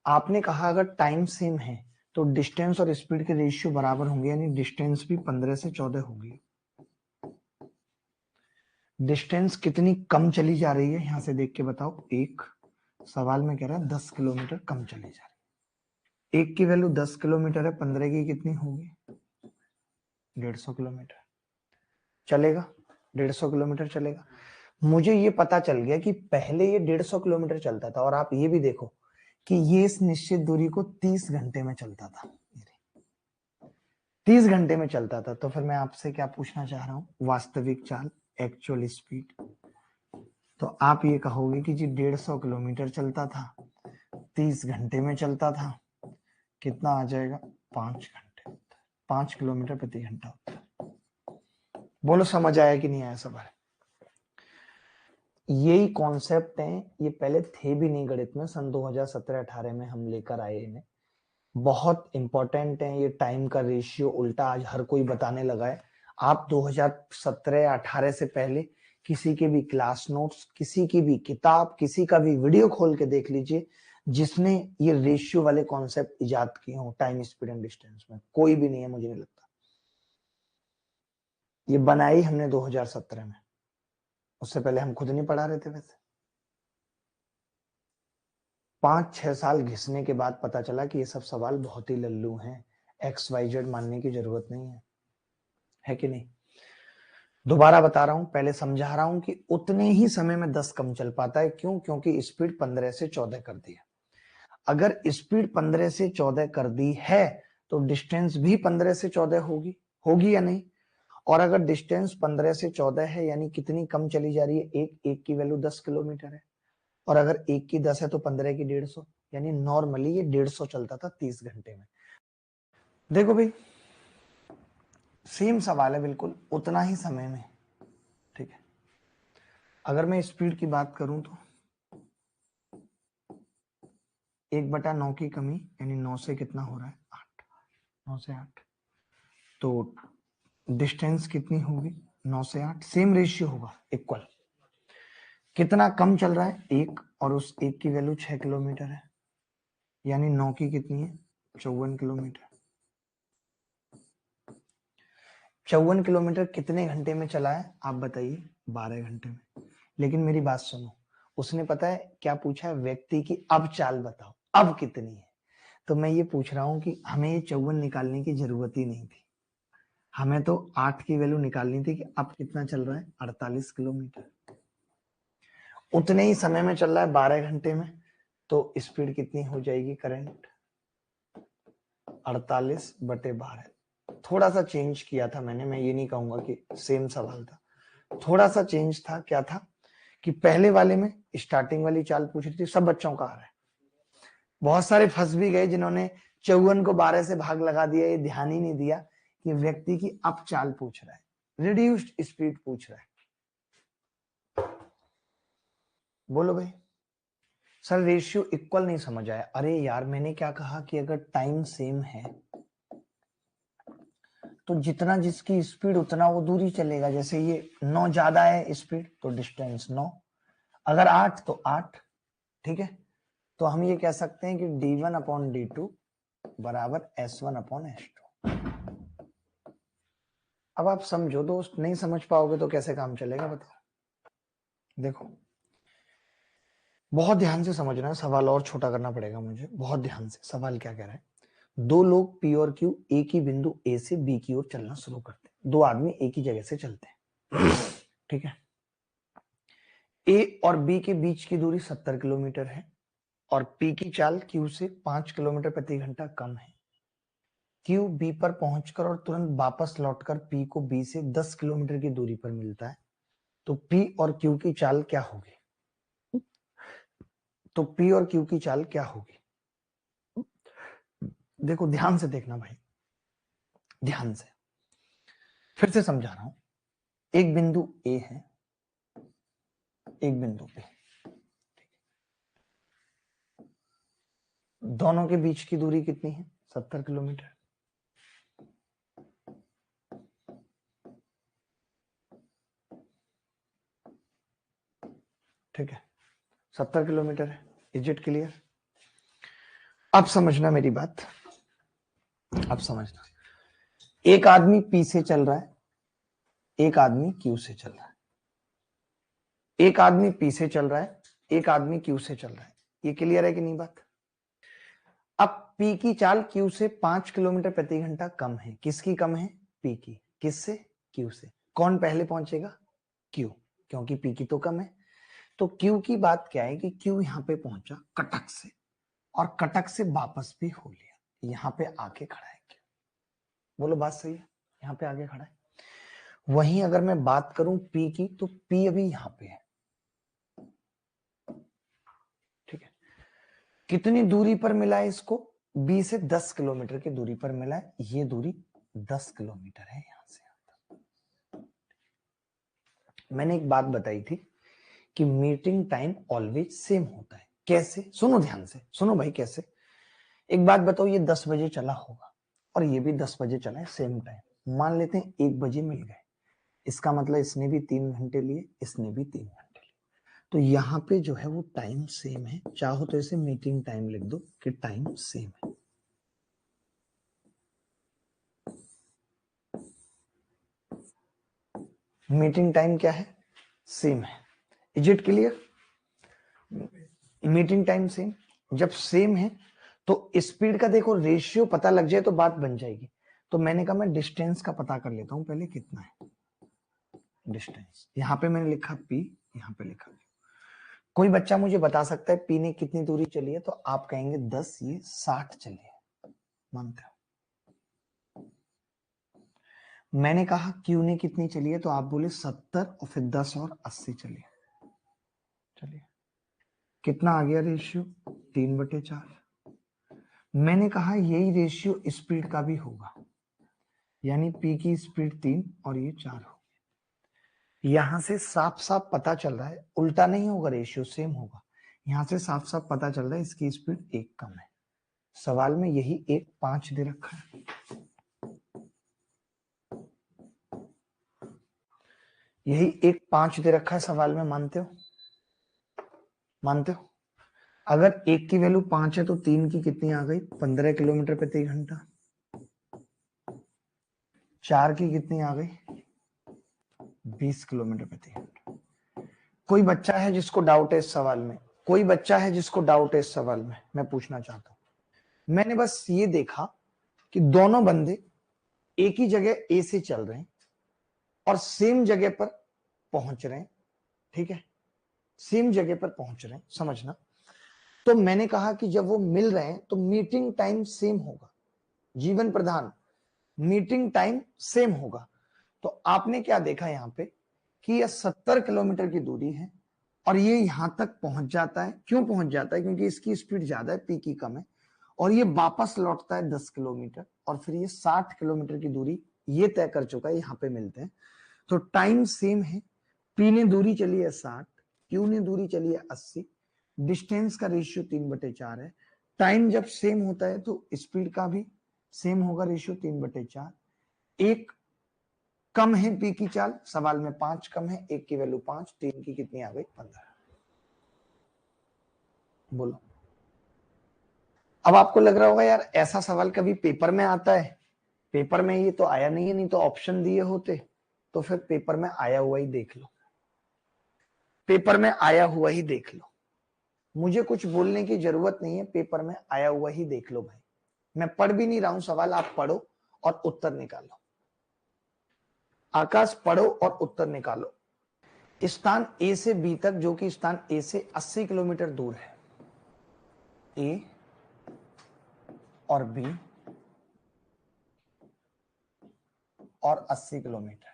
Speaker 1: आपने कहा अगर टाइम सेम है तो डिस्टेंस और स्पीड के रेशियो बराबर होंगे, यानी डिस्टेंस भी 15 से 14 होगी। डिस्टेंस कितनी कम चली जा रही है यहां से देख के बताओ। एक सवाल में कह रहा है 10 किलोमीटर कम चली जा रही है। एक की वैल्यू 10 किलोमीटर है, 15 की कितनी होगी? 150 किलोमीटर। चलेगा? 150 किलोमीटर चलेगा। मुझे ये पता चल गया कि पहले ये 150 किलोमीटर चलता था, और आप ये भी देखो कि ये इस निश्चित दूरी को 30 घंटे में चलता था, 30 घंटे में चलता था। तो फिर मैं आपसे क्या पूछना चाह रहा हूं, वास्तविक चाल, एक्चुअल स्पीड। तो आप ये कहोगे कि जी 150 किलोमीटर चलता था, 30 घंटे में चलता था, कितना आ जाएगा? 5 घंटे, 5 किलोमीटर प्रति घंटा होता है। बोलो समझ आया कि नहीं आया सवाल? यही कॉन्सेप्ट है, ये पहले थे भी नहीं गणित में, सन 2017-18 में हम लेकर आए इन्हें। बहुत इंपॉर्टेंट है ये टाइम का रेशियो उल्टा, आज हर कोई बताने लगा है। आप 2017-18 से पहले किसी के भी क्लास नोट्स, किसी की भी किताब, किसी का भी वीडियो खोल के देख लीजिए जिसने ये रेशियो वाले कॉन्सेप्ट इजाद किए हो टाइम, स्पीड एंड डिस्टेंस में। कोई भी नहीं है, मुझे नहीं लगता। ये बनाई हमने 2017 में, उससे पहले हम खुद नहीं पढ़ा रहे थे। वैसे 5-6 साल घिसने के बाद पता चला कि ये सब सवाल बहुत ही लल्लू हैं, XYZ मानने की जरूरत नहीं है कि नहीं? दोबारा बता रहा हूं, पहले समझा रहा हूं कि उतने ही समय में 10 कम चल पाता है। क्यों? क्योंकि स्पीड 15 से 14 कर दी है। अगर स्पीड 15 से 14 कर दी है तो डिस्टेंस भी 15 से 14 होगी, होगी या नहीं? और अगर डिस्टेंस 15 से 14 है, यानी कितनी कम चली जा रही है? एक की वैल्यू 10 किलोमीटर है, और अगर एक की 10 है तो 15 की 150, यानी नॉर्मली ये 150 चलता था 30 घंटे में। देखो भाई, सेम सवाल है, बिल्कुल उतना ही समय में। ठीक है, अगर मैं स्पीड की बात करूं तो 1/9 की कमी, यानी 9 से कितना हो रहा है? 8, 9 से 8। तो डिस्टेंस कितनी होगी? 9 से 8, सेम रेशियो होगा, इक्वल। कितना कम चल रहा है, 1, और उस 1 की वैल्यू 6 किलोमीटर है, यानी 9 की कितनी है, 54 किलोमीटर। 54 किलोमीटर कितने घंटे में चला है आप बताइए, 12 घंटे में। लेकिन मेरी बात सुनो, उसने पता है क्या पूछा है, व्यक्ति की अब चाल बताओ, अब कितनी है। तो मैं ये पूछ रहा हूं कि हमें ये 54 निकालने की जरूरत ही नहीं थी, हमें तो 8 की वैल्यू निकालनी थी कि अब कितना चल रहा है, 48 किलोमीटर। उतने ही समय में चल रहा है, 12 घंटे में, तो स्पीड कितनी हो जाएगी करंट, 48/12। थोड़ा सा चेंज किया था मैंने, मैं ये नहीं कहूंगा कि सेम सवाल था, थोड़ा सा चेंज था। क्या था कि पहले वाले में स्टार्टिंग वाली चाल पूछ रही थी, सब बच्चों का आ रहा है, बहुत सारे फंस भी गए जिन्होंने 54 को 12 से भाग लगा दिया, ये ध्यान ही नहीं दिया कि व्यक्ति की अप चाल पूछ रहा है, रिड्यूस्ड स्पीड पूछ रहा है। बोलो भाई, सर रेशियो इक्वल नहीं समझ आया। अरे यार मैंने क्या कहा कि अगर टाइम सेम है तो जितना जिसकी स्पीड उतना वो दूरी चलेगा। जैसे ये 9 ज्यादा है स्पीड तो डिस्टेंस 9, अगर 8 तो 8, ठीक है। तो हम ये कह सकते हैं कि d1/d2 बराबर s1/s2। अब आप समझो दोस्त, नहीं समझ पाओगे तो कैसे काम चलेगा बताओ। देखो बहुत ध्यान से समझना है, सवाल और छोटा करना पड़ेगा मुझे, बहुत ध्यान से। सवाल क्या कह रहा है, दो लोग P और Q एक ही बिंदु A से B की ओर चलना शुरू करते हैं। दो आदमी एक ही जगह से चलते हैं, ठीक है। A और B के बीच की दूरी 70 किलोमीटर है और P की चाल Q से 5 किलोमीटर प्रति घंटा कम है। Q B पर पहुंचकर और तुरंत वापस लौटकर P को B से 10 किलोमीटर की दूरी पर मिलता है। तो P और Q की चाल क्या होगी, तो P और Q की चाल क्या होगी। देखो ध्यान से देखना भाई, ध्यान से, फिर से समझा रहा हूं। एक बिंदु A है, एक बिंदु B, दोनों के बीच की दूरी कितनी है, 70 किलोमीटर। ठीक है, 70 किलोमीटर है। Is it clear. अब समझना मेरी बात, अब समझना। एक आदमी P से चल रहा है, एक आदमी Q से चल रहा है। एक आदमी P से चल रहा है, एक आदमी Q से चल रहा है। ये क्लियर है कि नहीं बात। अब P की चाल Q से 5 किलोमीटर प्रति घंटा कम है। किसकी कम है, P की। किससे, Q से। कौन पहले पहुंचेगा, Q, क्योंकि P की तो कम है। तो Q की बात क्या है कि Q यहां पे पहुंचा कटक से, और कटक से वापस भी हो लिया, यहां पे आके खड़ा है Q। बोलो बात सही है, यहां पे आगे खड़ा है। वहीं अगर मैं बात करूं P की, तो P अभी यहां पे है, ठीक है। कितनी दूरी पर मिला है इसको, B से 10 किलोमीटर की दूरी पर मिला है। ये दूरी 10 किलोमीटर है यहां से। मैंने एक बात बताई थी कि मीटिंग टाइम ऑलवेज सेम होता है। कैसे, सुनो ध्यान से, सुनो भाई कैसे। एक बात बताओ, ये 10 बजे चला होगा और ये भी 10 बजे चला है सेम टाइम। मान लेते हैं 1 बजे मिल गए, इसका मतलब इसने भी 3 घंटे लिए, इसने भी 3 घंटे लिए। तो यहाँ पे जो है वो टाइम सेम है। चाहो तो इसे मीटिंग टाइम लिख दो कि टाइम सेम है। मीटिंग टाइम क्या है, सेम है। Is it clear. Meeting time same, जब सेम है तो स्पीड का देखो रेशियो पता लग जाए तो बात बन जाएगी। तो मैंने कहा मैं डिस्टेंस का पता कर लेता हूं पहले, कितना है डिस्टेंस। यहां पे मैंने लिखा P, यहां पे लिखा Q। कोई बच्चा मुझे बता सकता है P ने कितनी दूरी चली है, तो आप कहेंगे 10, ये 60 चली है, मानते हो। मैंने कहा Q ने कितनी चली है, तो आप बोले 70 और फिर 10 और 80 चली है। चलिए कितना आ गया रेशियो, 3/4। मैंने कहा यही रेशियो स्पीड का भी होगा, यानी P की स्पीड 3 और ये 4 हो। यहां से साफ साफ पता चल रहा है, उल्टा नहीं होगा, रेशियो सेम होगा। यहां से साफ साफ पता चल रहा है इसकी स्पीड 1 कम है। सवाल में यही 1 5 दे रखा है, यही 1 5 दे रखा है सवाल में, मानते हो। मानते हो? अगर एक की वैल्यू 5 है तो 3 की कितनी आ गई? 15 किलोमीटर प्रति घंटा। 4 की कितनी आ गई? 20 किलोमीटर प्रति घंटा। कोई बच्चा है जिसको डाउट है इस सवाल में? कोई बच्चा है जिसको डाउट है इस सवाल में? मैं पूछना चाहता हूं। मैंने बस ये देखा कि दोनों बंदे एक ही जगह ए से चल रहे हैं और सेम जगह पर पहुंच रहे हैं, ठीक है, सेम जगह पर पहुंच रहे हैं, समझना। तो मैंने कहा कि जब वो मिल रहे हैं तो मीटिंग टाइम सेम होगा। जीवन प्रधान, मीटिंग टाइम सेम होगा। तो आपने क्या देखा यहां पे कि यह 70 किलोमीटर की दूरी है और ये यहां तक पहुंच जाता है। क्यों पहुंच जाता है? क्योंकि इसकी स्पीड ज्यादा है, पी की कम है, और ये वापस लौटता है 10 किलोमीटर, और फिर ये 60 किलोमीटर की दूरी ये तय कर चुका है, यहां पे मिलते हैं। तो टाइम सेम है। पी ने दूरी चली है 60, क्यू ने दूरी चली है 80, डिस्टेंस का रेशियो 3/4 है। टाइम जब सेम होता है तो स्पीड का भी सेम होगा, रेशियो 3/4। एक कम है पी की चाल, सवाल में 5 कम है, एक की वैल्यू 5, 3 की कितनी आ गई? 15। बोलो। अब आपको लग रहा होगा यार ऐसा सवाल कभी पेपर में आता है? पेपर में ये तो आया नहीं है, नहीं तो ऑप्शन दिए होते। तो फिर पेपर में आया हुआ ही देख लो, पेपर में आया हुआ ही देख लो। मुझे कुछ बोलने की जरूरत नहीं है, पेपर में आया हुआ ही देख लो भाई। मैं पढ़ भी नहीं रहा हूं सवाल, आप पढ़ो और उत्तर निकालो। आकाश, पढ़ो और उत्तर निकालो। स्थान ए से बी तक, जो कि स्थान ए से 80 किलोमीटर दूर है, ए और बी और 80 किलोमीटर,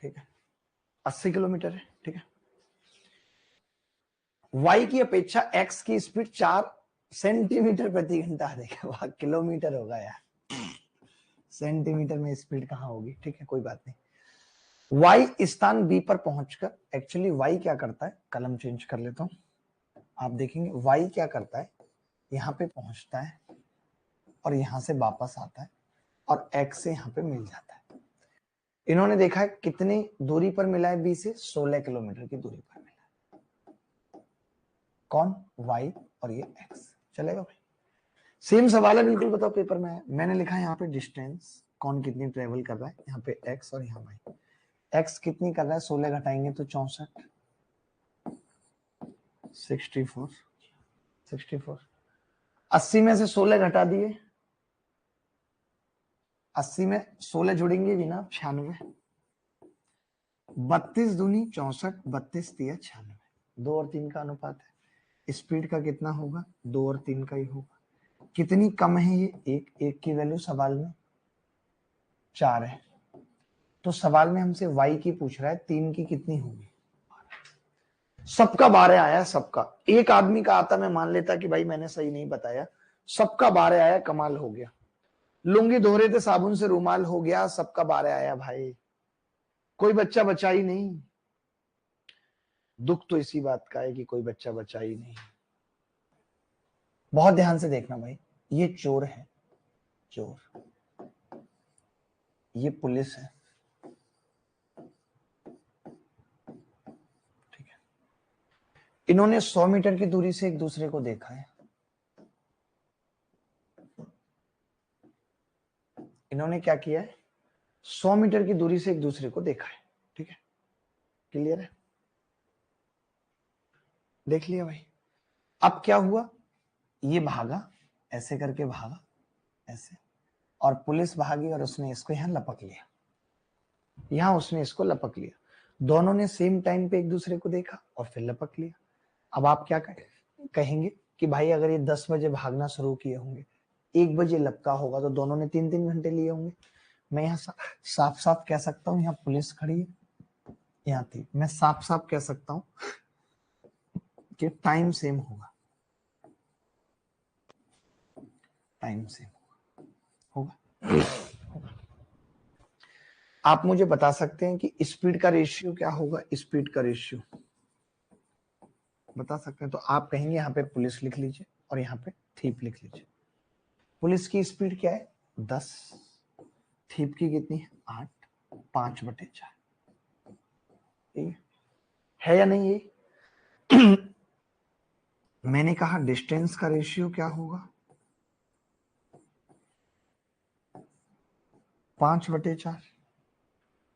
Speaker 1: ठीक है, 80 किलोमीटर है, ठीक है। y की अपेक्षा x की स्पीड 4 सेंटीमीटर प्रति घंटा आ जाएगा। वाह, किलोमीटर होगा यार, सेंटीमीटर में स्पीड कहां होगी? ठीक है, कोई बात नहीं। y स्थान b पर पहुंचकर, एक्चुअली y क्या करता है, कलम चेंज कर लेता हूं, आप देखेंगे y क्या करता है, यहां पे पहुंचता है और यहां से वापस आता है और x से यहां पे मिल जाता है। इन्होंने देखा है कितनी दूरी पर मिला है, b से 16 किलोमीटर की दूरी पर मिला है। कौन? y और ये x। चलेगा भाई? सेम सवाल है बिल्कुल, बताओ पेपर में है। मैंने लिखा है यहाँ पे डिस्टेंस, कौन कितनी ट्रेवल कर रहा है, यहाँ पे x और यहाँ y। x कितनी कर रहा है? 16 घटाएंगे तो 64, 64। 80 में से 16 घटा दिए, 80 में 16 जुड़ेंगे भी ना, 96। 32 दूनी 64, 32 तिया 96, 2 और 3 का अनुपात है। स्पीड का कितना होगा? 2 और 3 का ही होगा। कितनी कम है ये? एक की वैल्यू सवाल में 4 है, तो सवाल में हमसे y की पूछ रहा है, 3 की कितनी होगी? सबका 12 आया, सबका। एक आदमी का आता मैं मान लेता कि भाई मैंने सही नहीं बताया, सबका 12 आया, कमाल हो गया। लुंगी धो रहे थे साबुन से रूमाल हो गया, सबका 12 आया भाई, कोई बच्चा बचा ही नहीं। दुख तो इसी बात का है कि कोई बच्चा बचा ही नहीं। बहुत ध्यान से देखना भाई, ये चोर है, चोर, ये पुलिस है, ठीक है। इन्होंने 100 मीटर की दूरी से एक दूसरे को देखा है। इन्होंने क्या किया है? 100 मीटर की दूरी से एक दूसरे को देखा है, ठीक है, क्लियर है? देख लिया भाई। अब क्या हुआ? ये भागा, ऐसे करके भागा, ऐसे, और पुलिस भागी और उसने इसको यहां लपक लिया, यहां उसने इसको लपक लिया। दोनों ने सेम टाइम पे एक दूसरे को देखा और फिर लपक लिया। अब आप क्या कहेंगे कि भाई अगर ये 10 बजे भागना शुरू किए होंगे, 1 बजे लपका होगा, तो दोनों ने 3-3 घंटे लिए होंगे। मैं यहाँ साफ साफ कह सकता हूँ, यहाँ पुलिस खड़ी है, यहाँ थी, मैं साफ साफ कह सकता हूँ कि टाइम सेम होगा, टाइम सेम होगा। आप मुझे बता सकते हैं कि स्पीड का रेशियो क्या होगा? स्पीड का रेशियो बता सकते हैं? तो आप कहेंगे यहाँ पे पुलिस लिख लीजिए और यहाँ पे थीप लिख लीजिए। पुलिस की स्पीड क्या है? 10, थीप की कितनी है? 8, 5/4, ठीक है। है या नहीं ये? मैंने कहा डिस्टेंस का रेशियो क्या होगा, 5/4।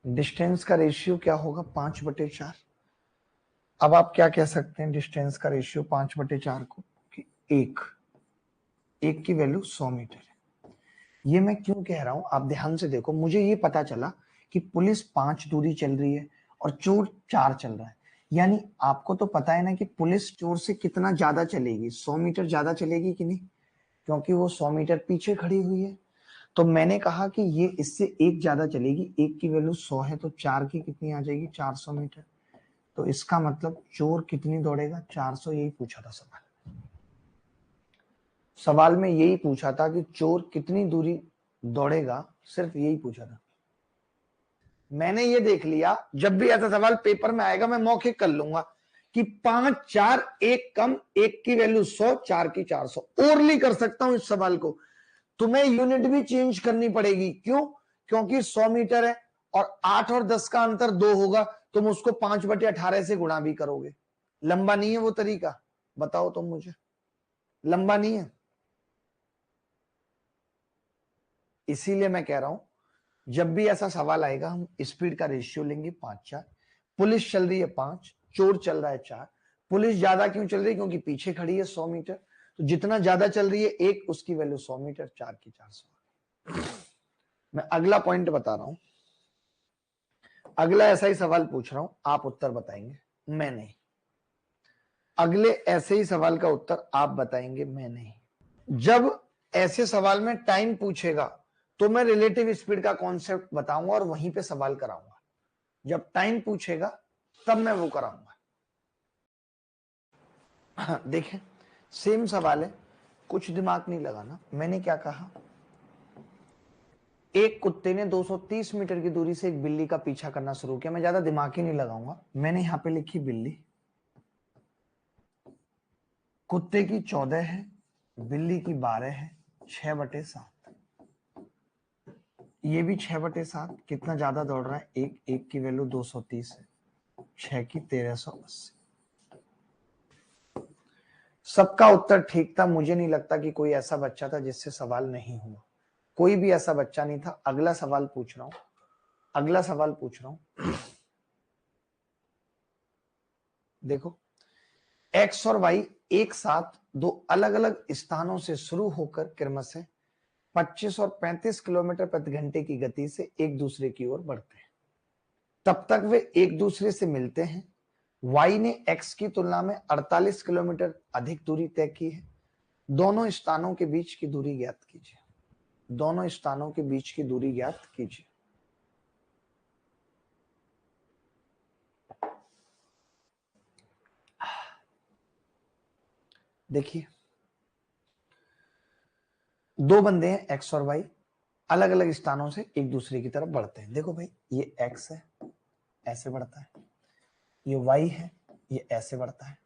Speaker 1: डिस्टेंस का रेशियो क्या होगा, 5/4। अब आप क्या कह सकते हैं डिस्टेंस का रेशियो 5/4 को, कि एक की वैल्यू 100 मीटर है। ये मैं क्यों कह रहा हूं, आप ध्यान से देखो। मुझे ये पता चला कि पुलिस 5 दूरी चल रही है और चोर 4 चल रहा है। यानी आपको तो पता है ना कि पुलिस चोर से कितना ज्यादा चलेगी, 100 मीटर ज्यादा चलेगी कि नहीं, क्योंकि वो 100 मीटर पीछे खड़ी हुई है। तो मैंने कहा कि ये इससे एक ज्यादा चलेगी, एक की वैल्यू 100 है तो 4 की कितनी आ जाएगी, 400 मीटर। तो इसका मतलब चोर कितनी दौड़ेगा, 400। यही पूछा था सवाल में यही पूछा था कि चोर कितनी दूरी दौड़ेगा, सिर्फ यही पूछा था। मैंने ये देख लिया, जब भी ऐसा सवाल पेपर में आएगा मैं मौखिक कर लूंगा कि 5 4 1 कम, एक की वैल्यू 100, 4 की 400। ओरली कर सकता हूं इस सवाल को। तुम्हें यूनिट भी चेंज करनी पड़ेगी, क्यों, क्योंकि 100 मीटर है और 8 और 10 का अंतर 2 होगा, तुम उसको 5/18 से गुणा भी करोगे। लंबा नहीं है वो तरीका, बताओ तुम मुझे, लंबा नहीं है। इसीलिए मैं कह रहा हूं जब भी ऐसा सवाल आएगा हम स्पीड का रेशियो लेंगे 5/4। पुलिस चल रही है 5, चोर चल रहा है 4। पुलिस ज्यादा क्यों चल रही है, क्योंकि पीछे खड़ी है 100 मीटर। तो जितना ज्यादा चल रही है एक, उसकी वैल्यू 100 मीटर, 4 की 400। मैं अगला पॉइंट बता रहा हूं, अगला ऐसा ही सवाल पूछ रहा हूं, आप उत्तर बताएंगे, मैं नहीं। अगले ऐसे ही सवाल का उत्तर आप बताएंगे, मैं नहीं। जब ऐसे सवाल में टाइम पूछेगा तो मैं रिलेटिव स्पीड का कॉन्सेप्ट बताऊंगा और वहीं पे सवाल कराऊंगा। जब टाइम पूछेगा तब मैं वो कराऊंगा। हाँ, देखें सेम सवाल है, कुछ दिमाग नहीं लगाना। मैंने क्या कहा, एक कुत्ते ने 230 मीटर की दूरी से एक बिल्ली का पीछा करना शुरू किया। मैं ज्यादा दिमाग ही नहीं लगाऊंगा। मैंने यहां पे लिखी बिल्ली, कुत्ते की 14 है, बिल्ली की 12 है, 6/7। ये भी 6/7। कितना ज्यादा दौड़ रहा है, एक की वैल्यू 230 है, 6 की 1380। सबका उत्तर ठीक था। मुझे नहीं लगता कि कोई ऐसा बच्चा था जिससे सवाल नहीं हुआ। कोई भी ऐसा बच्चा नहीं था। अगला सवाल पूछ रहा हूं, अगला सवाल पूछ रहा हूं। देखो एक्स और वाई एक साथ दो अलग अलग स्थानों से शुरू होकर क्रमशः 25 और 35 किलोमीटर प्रति घंटे की गति से एक दूसरे की ओर बढ़ते हैं। तब तक वे एक दूसरे से मिलते हैं। वाई ने एक्स की तुलना में 48 किलोमीटर अधिक दूरी तय की है। दोनों स्थानों के बीच की दूरी ज्ञात कीजिए। दोनों स्थानों के बीच की दूरी ज्ञात कीजिए। देखिए दो बंदे हैं एक्स और वाई, अलग अलग स्थानों से एक दूसरे की तरफ बढ़ते हैं। देखो भाई ये एक्स है, ऐसे बढ़ता है, ये वाई है, ये ऐसे बढ़ता है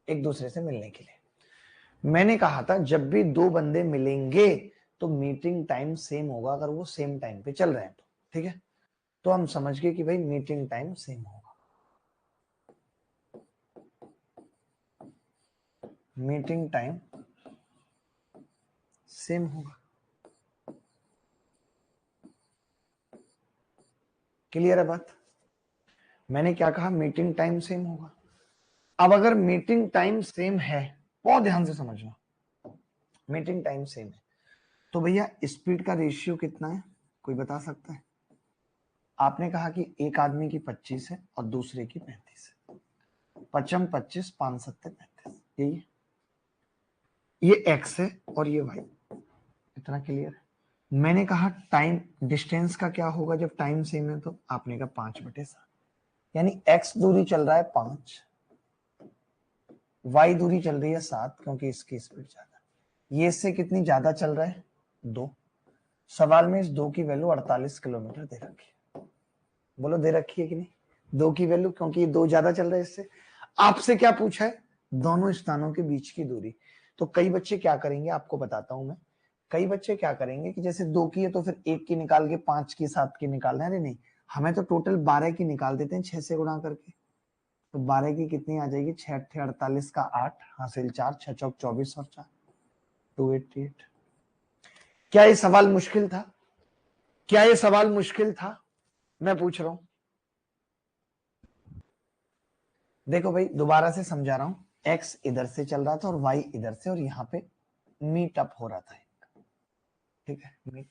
Speaker 1: एक दूसरे से मिलने के लिए। मैंने कहा था जब भी दो बंदे मिलेंगे तो मीटिंग टाइम सेम होगा, अगर वो सेम टाइम पे चल रहे हैं तो। ठीक है, तो हम समझ गए कि भाई मीटिंग टाइम सेम होगा। मीटिंग टाइम सेम होगा। क्लियर है बात? मैंने क्या कहा, मीटिंग टाइम सेम होगा। अब अगर मीटिंग टाइम सेम है, बहुत ध्यान से समझना, मीटिंग टाइम सेम है तो भैया स्पीड का रेशियो कितना है, कोई बता सकता है? आपने कहा कि एक आदमी की 25 है और दूसरे की 35 है। 55 25 5 7 35, यही है। ये एक्स है और ये वाई। इतना क्लियर है? मैंने कहा टाइम डिस्टेंस का क्या होगा जब टाइम सेम है, तो आपने कहा 5/7। यानी एक्स दूरी चल रहा है 5, वाई दूरी चल रही है 7, क्योंकि इसकी स्पीड ज्यादा। ये इससे कितनी ज्यादा चल रहा है, 2। सवाल में इस 2 की वैल्यू 48 किलोमीटर दे रखी है। बोलो दे रखी है कि नहीं, 2 की वैल्यू, क्योंकि ये 2 ज्यादा चल रहा है इससे। आपसे क्या पूछा है, दोनों स्थानों के बीच की दूरी। तो कई बच्चे क्या करेंगे, आपको बताता हूं मैं। कई बच्चे क्या करेंगे कि जैसे 2 की है तो फिर 1 की निकाल के 5 की 7 की निकालना है। अरे नहीं, हमें तो टोटल 12 की निकाल देते हैं 6 से गुणा करके। तो 12 की कितनी आ जाएगी, 6 8 48 का 8 हासिल 4, 6 चौक 24 और 4 288। क्या ये सवाल मुश्किल था? क्या ये सवाल मुश्किल था? मैं पूछ रहा हूं। देखो भाई दोबारा से समझा रहा हूं, x इधर से चल रहा था और y इधर से, और यहाँ पे मीट अप हो रहा था, ठीक है।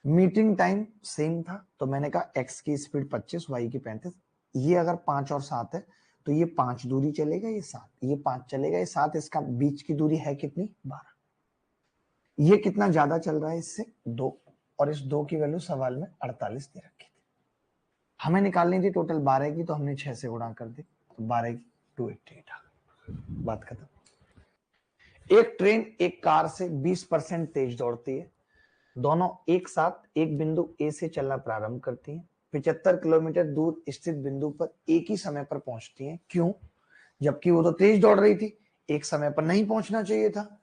Speaker 1: मीटिंग टाइम सेम था, तो मैंने कहा x की स्पीड 25, y की 35। ये अगर 5 और 7 है तो ये 5 दूरी चलेगा, ये 7, ये 5 चलेगा, ये 7, इसका बीच की दूरी है कितनी, 12। ये कितना ज्यादा चल रहा है इससे, 2, और इस 2 की वैल्यू सवाल में 48 दे रखी थी। हमें निकालनी थी टोटल 12 की, तो हमने 6 से गुणा कर दी, तो 12 की 288 आ गई, बात खत्म। एक ट्रेन एक कार से 20% तेज दौड़ती है, दोनों एक साथ एक बिंदु ए से चलना प्रारंभ करती हैं, 75 किलोमीटर दूर स्थित बिंदु पर एक ही समय पर पहुंचती हैं। क्यों? जबकि वो तो तेज दौड़ रही थी, एक समय पर नहीं पहुंचना चाहिए था,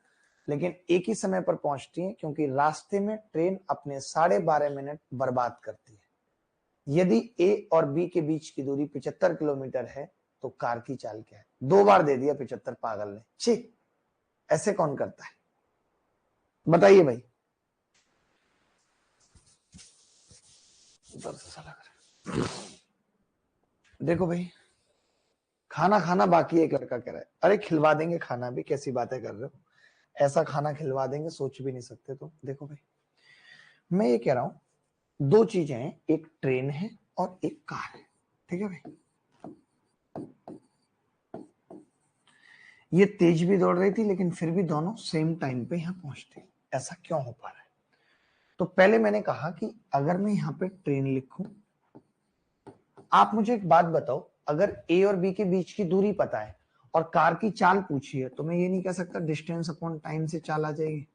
Speaker 1: लेकिन एक ही समय पर पहुंचती हैं क्योंकि रास्ते में ट्रेन अपने 12.5 मिनट बर्बाद करती है। यदि ए और बी के बीच की दूरी 75 किलोमीटर है तो कार की चाल क्या है? 2 बार दे दिया 75, पागल ने, छी, ऐसे कौन करता है बताइए भाई। देखो भाई, खाना खाना बाकी है, एक लड़का कह रहा है, अरे खिलवा देंगे खाना भी, कैसी बातें कर रहे हो, ऐसा खाना खिलवा देंगे सोच भी नहीं सकते। तो देखो भाई, मैं ये कह रहा हूं दो चीजें हैं, एक ट्रेन है और एक कार है, ठीक है भाई। ये तेज भी दौड़ रही थी लेकिन फिर भी दोनों सेम टाइम पे यहां पहुंचते, ऐसा क्यों हो पा रहा है? तो पहले मैंने कहा कि अगर मैं यहाँ पे ट्रेन लिखूं, आप मुझे एक बात बताओ, अगर ए और बी के बीच की दूरी पता है और कार की चाल पूछी है, तो मैं ये नहीं कह सकता डिस्टेंस अपॉन टाइम से चाल आ जाएगी।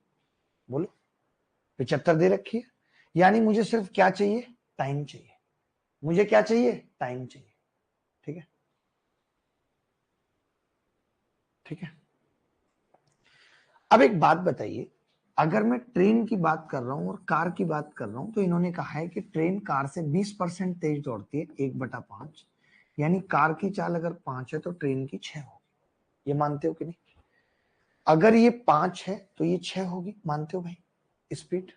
Speaker 1: बोलो, 75 दे रखी है, यानी मुझे सिर्फ क्या चाहिए, टाइम चाहिए। मुझे क्या चाहिए, टाइम चाहिए, ठीक है, ठीक है। अब एक बात बताइए, अगर मैं ट्रेन की बात कर रहा हूं और कार की बात कर रहा हूं, तो इन्होंने कहा है कि ट्रेन कार से 20% तेज दौड़ती है, 1/5, यानी कार की चाल अगर 5 है तो ट्रेन की 6 होगी। ये मानते हो कि नहीं? अगर ये 5 है तो ये 6 होगी, मानते हो भाई? स्पीड,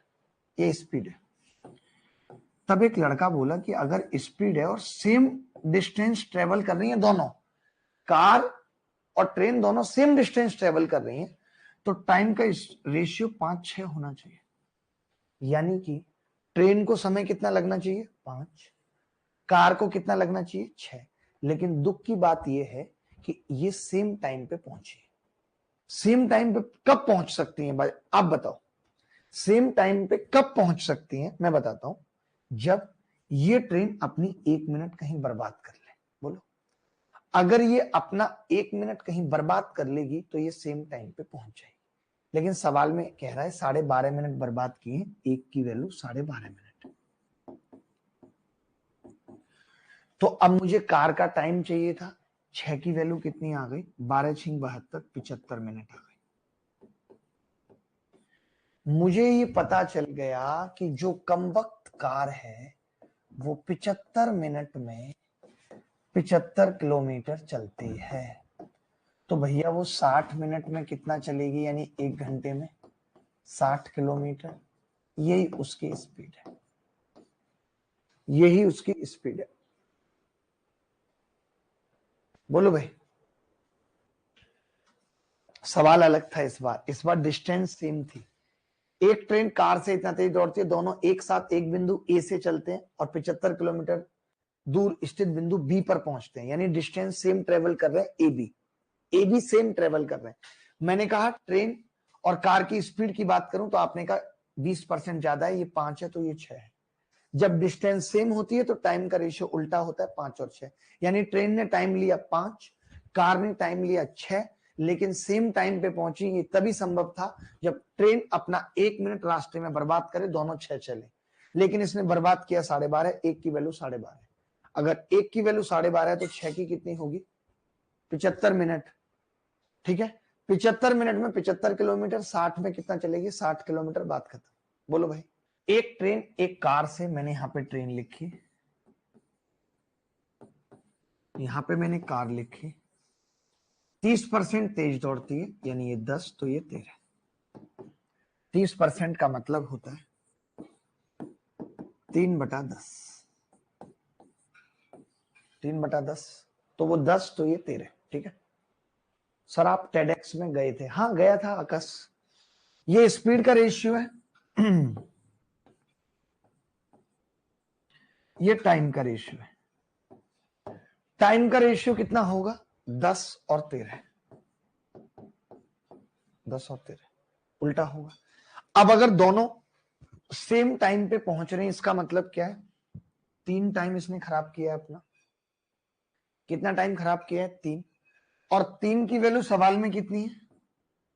Speaker 1: ये स्पीड है। तब एक लड़का बोला कि अगर स्पीड है और सेम डिस्टेंस ट्रेवल कर रही है, दोनों कार और ट्रेन दोनों सेम डिस्टेंस ट्रेवल कर रही हैं, तो टाइम का रेशियो 5-6 होना चाहिए। यानी कि ट्रेन को समय कितना लगना चाहिए, 5, कार को कितना लगना चाहिए, 6। लेकिन दुख की बात यह है कि ये सेम टाइम पे पहुंची। सेम टाइम पे कब पहुंच सकती हैं भाई, आप बताओ? सेम टाइम पे कब पहुंच सकती हैं, मैं बताता हूं, जब ये ट्रेन अपनी 1 मिनट कहीं बर्बाद कर ले। बोलो, अगर ये अपना 1 मिनट कहीं बर्बाद कर लेगी तो ये सेम टाइम पे पहुंच जाएगी। लेकिन सवाल में कह रहा है 12.5 मिनट बर्बाद किए, एक की वैल्यू 12.5 मिनट। तो अब मुझे कार का टाइम चाहिए था, 6 की वैल्यू कितनी आ गई, 12×6 = 72, 75 मिनट आ गई। मुझे ये पता चल गया कि जो कम वक्त कार है वो 75 मिनट में 75 किलोमीटर चलती है, तो भैया वो 60 मिनट में कितना चलेगी, यानी 1 घंटे में 60 किलोमीटर। यही उसकी स्पीड है, यही उसकी स्पीड है। बोलो भाई, सवाल अलग था इस बार डिस्टेंस सेम थी। एक ट्रेन कार से इतना तेज दौड़ती है, दोनों एक साथ एक बिंदु ए से चलते हैं और 75 किलोमीटर दूर स्थित बिंदु बी पर पहुंचते हैं, यानी डिस्टेंस सेम ट्रेवल कर रहे हैं, ए बी सेम ट्रेवल कर रहे हैं। मैंने कहा ट्रेन और कार की स्पीड की बात करूं तो आपने कहा 20% ज्यादा है, ये 5 है तो ये 6 है। जब डिस्टेंस सेम होती है तो टाइम का रेशियो उल्टा होता है, 5 और 6, यानी ट्रेन ने टाइम लिया 5, कार ने टाइम लिया 6, लेकिन सेम टाइम पे पहुंची। ये तभी संभव था जब ट्रेन अपना 1 मिनट रास्ते में बर्बाद करे, दोनों 6 चले, लेकिन इसने बर्बाद किया 12.5, एक की वैल्यू 12.5। अगर एक की वैल्यू 12.5 है तो 6 की कितनी होगी, 75 मिनट, ठीक है। 75 मिनट में 75 किलोमीटर, 60 में कितना चलेगी, 60 किलोमीटर, बात खत्म। बोलो भाई, एक ट्रेन एक कार से, मैंने यहां पे ट्रेन लिखी, यहां पे मैंने कार लिखी, 30% तेज दौड़ती है, यानी ये 10 तो ये 13। 30% का मतलब होता है 3/10। 3/10 तो वो 10 तो ये 13। ठीक है सर, आप टेडेक्स में गए थे? हाँ गया था आकाश। ये स्पीड का रेशियो है, ये टाइम का रेशियो है। टाइम का रेशियो कितना होगा? 10 और 13। 10 और 13 उल्टा होगा। अब अगर दोनों सेम टाइम पे पहुंच रहे हैं, इसका मतलब क्या है? 3 टाइम इसने खराब किया है अपना। कितना टाइम खराब किया है? 3। और 3 की वैल्यू सवाल में कितनी है?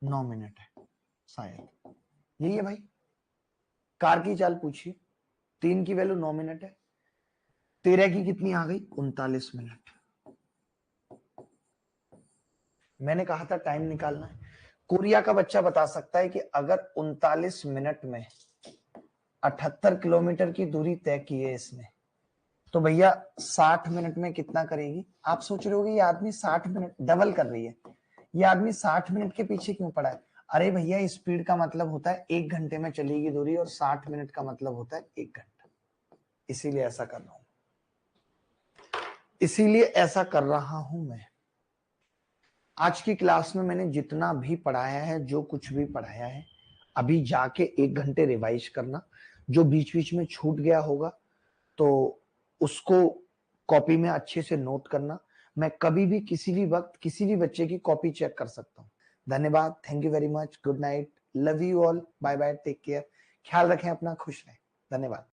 Speaker 1: 9 मिनट है शायद। यही है भाई, कार की चाल पूछिए, 3 की वैल्यू 9 मिनट है, 13 की कितनी आ गई? 39 मिनट। मैंने कहा था टाइम निकालना है। कोरिया का बच्चा बता सकता है कि अगर 39 मिनट में 78 किलोमीटर की दूरी तय की है इसने, तो भैया 60 मिनट में कितना करेगी? आप सोच रहे होगे ये आदमी 60 मिनट डबल कर रही है, ये आदमी 60 मिनट के पीछे क्यों पड़ा है? अरे भैया स्पीड का मतलब होता है 1 घंटे में चलेगी दूरी, और 60 मिनट का मतलब होता है 1 घंटा। इसीलिए ऐसा कर रहा हूं, इसीलिए ऐसा कर रहा हूं मैं। आज की क्लास में मैंने जितना भी पढ़ाया है, जो कुछ भी पढ़ाया है, अभी जाके 1 घंटे रिवाइज करना। जो बीच बीच में छूट गया होगा तो उसको कॉपी में अच्छे से नोट करना। मैं कभी भी किसी भी वक्त किसी भी बच्चे की कॉपी चेक कर सकता हूँ। धन्यवाद, thank you very much, good night, love you all, bye bye, take care, ख्याल रखें अपना, खुश रहें, धन्यवाद।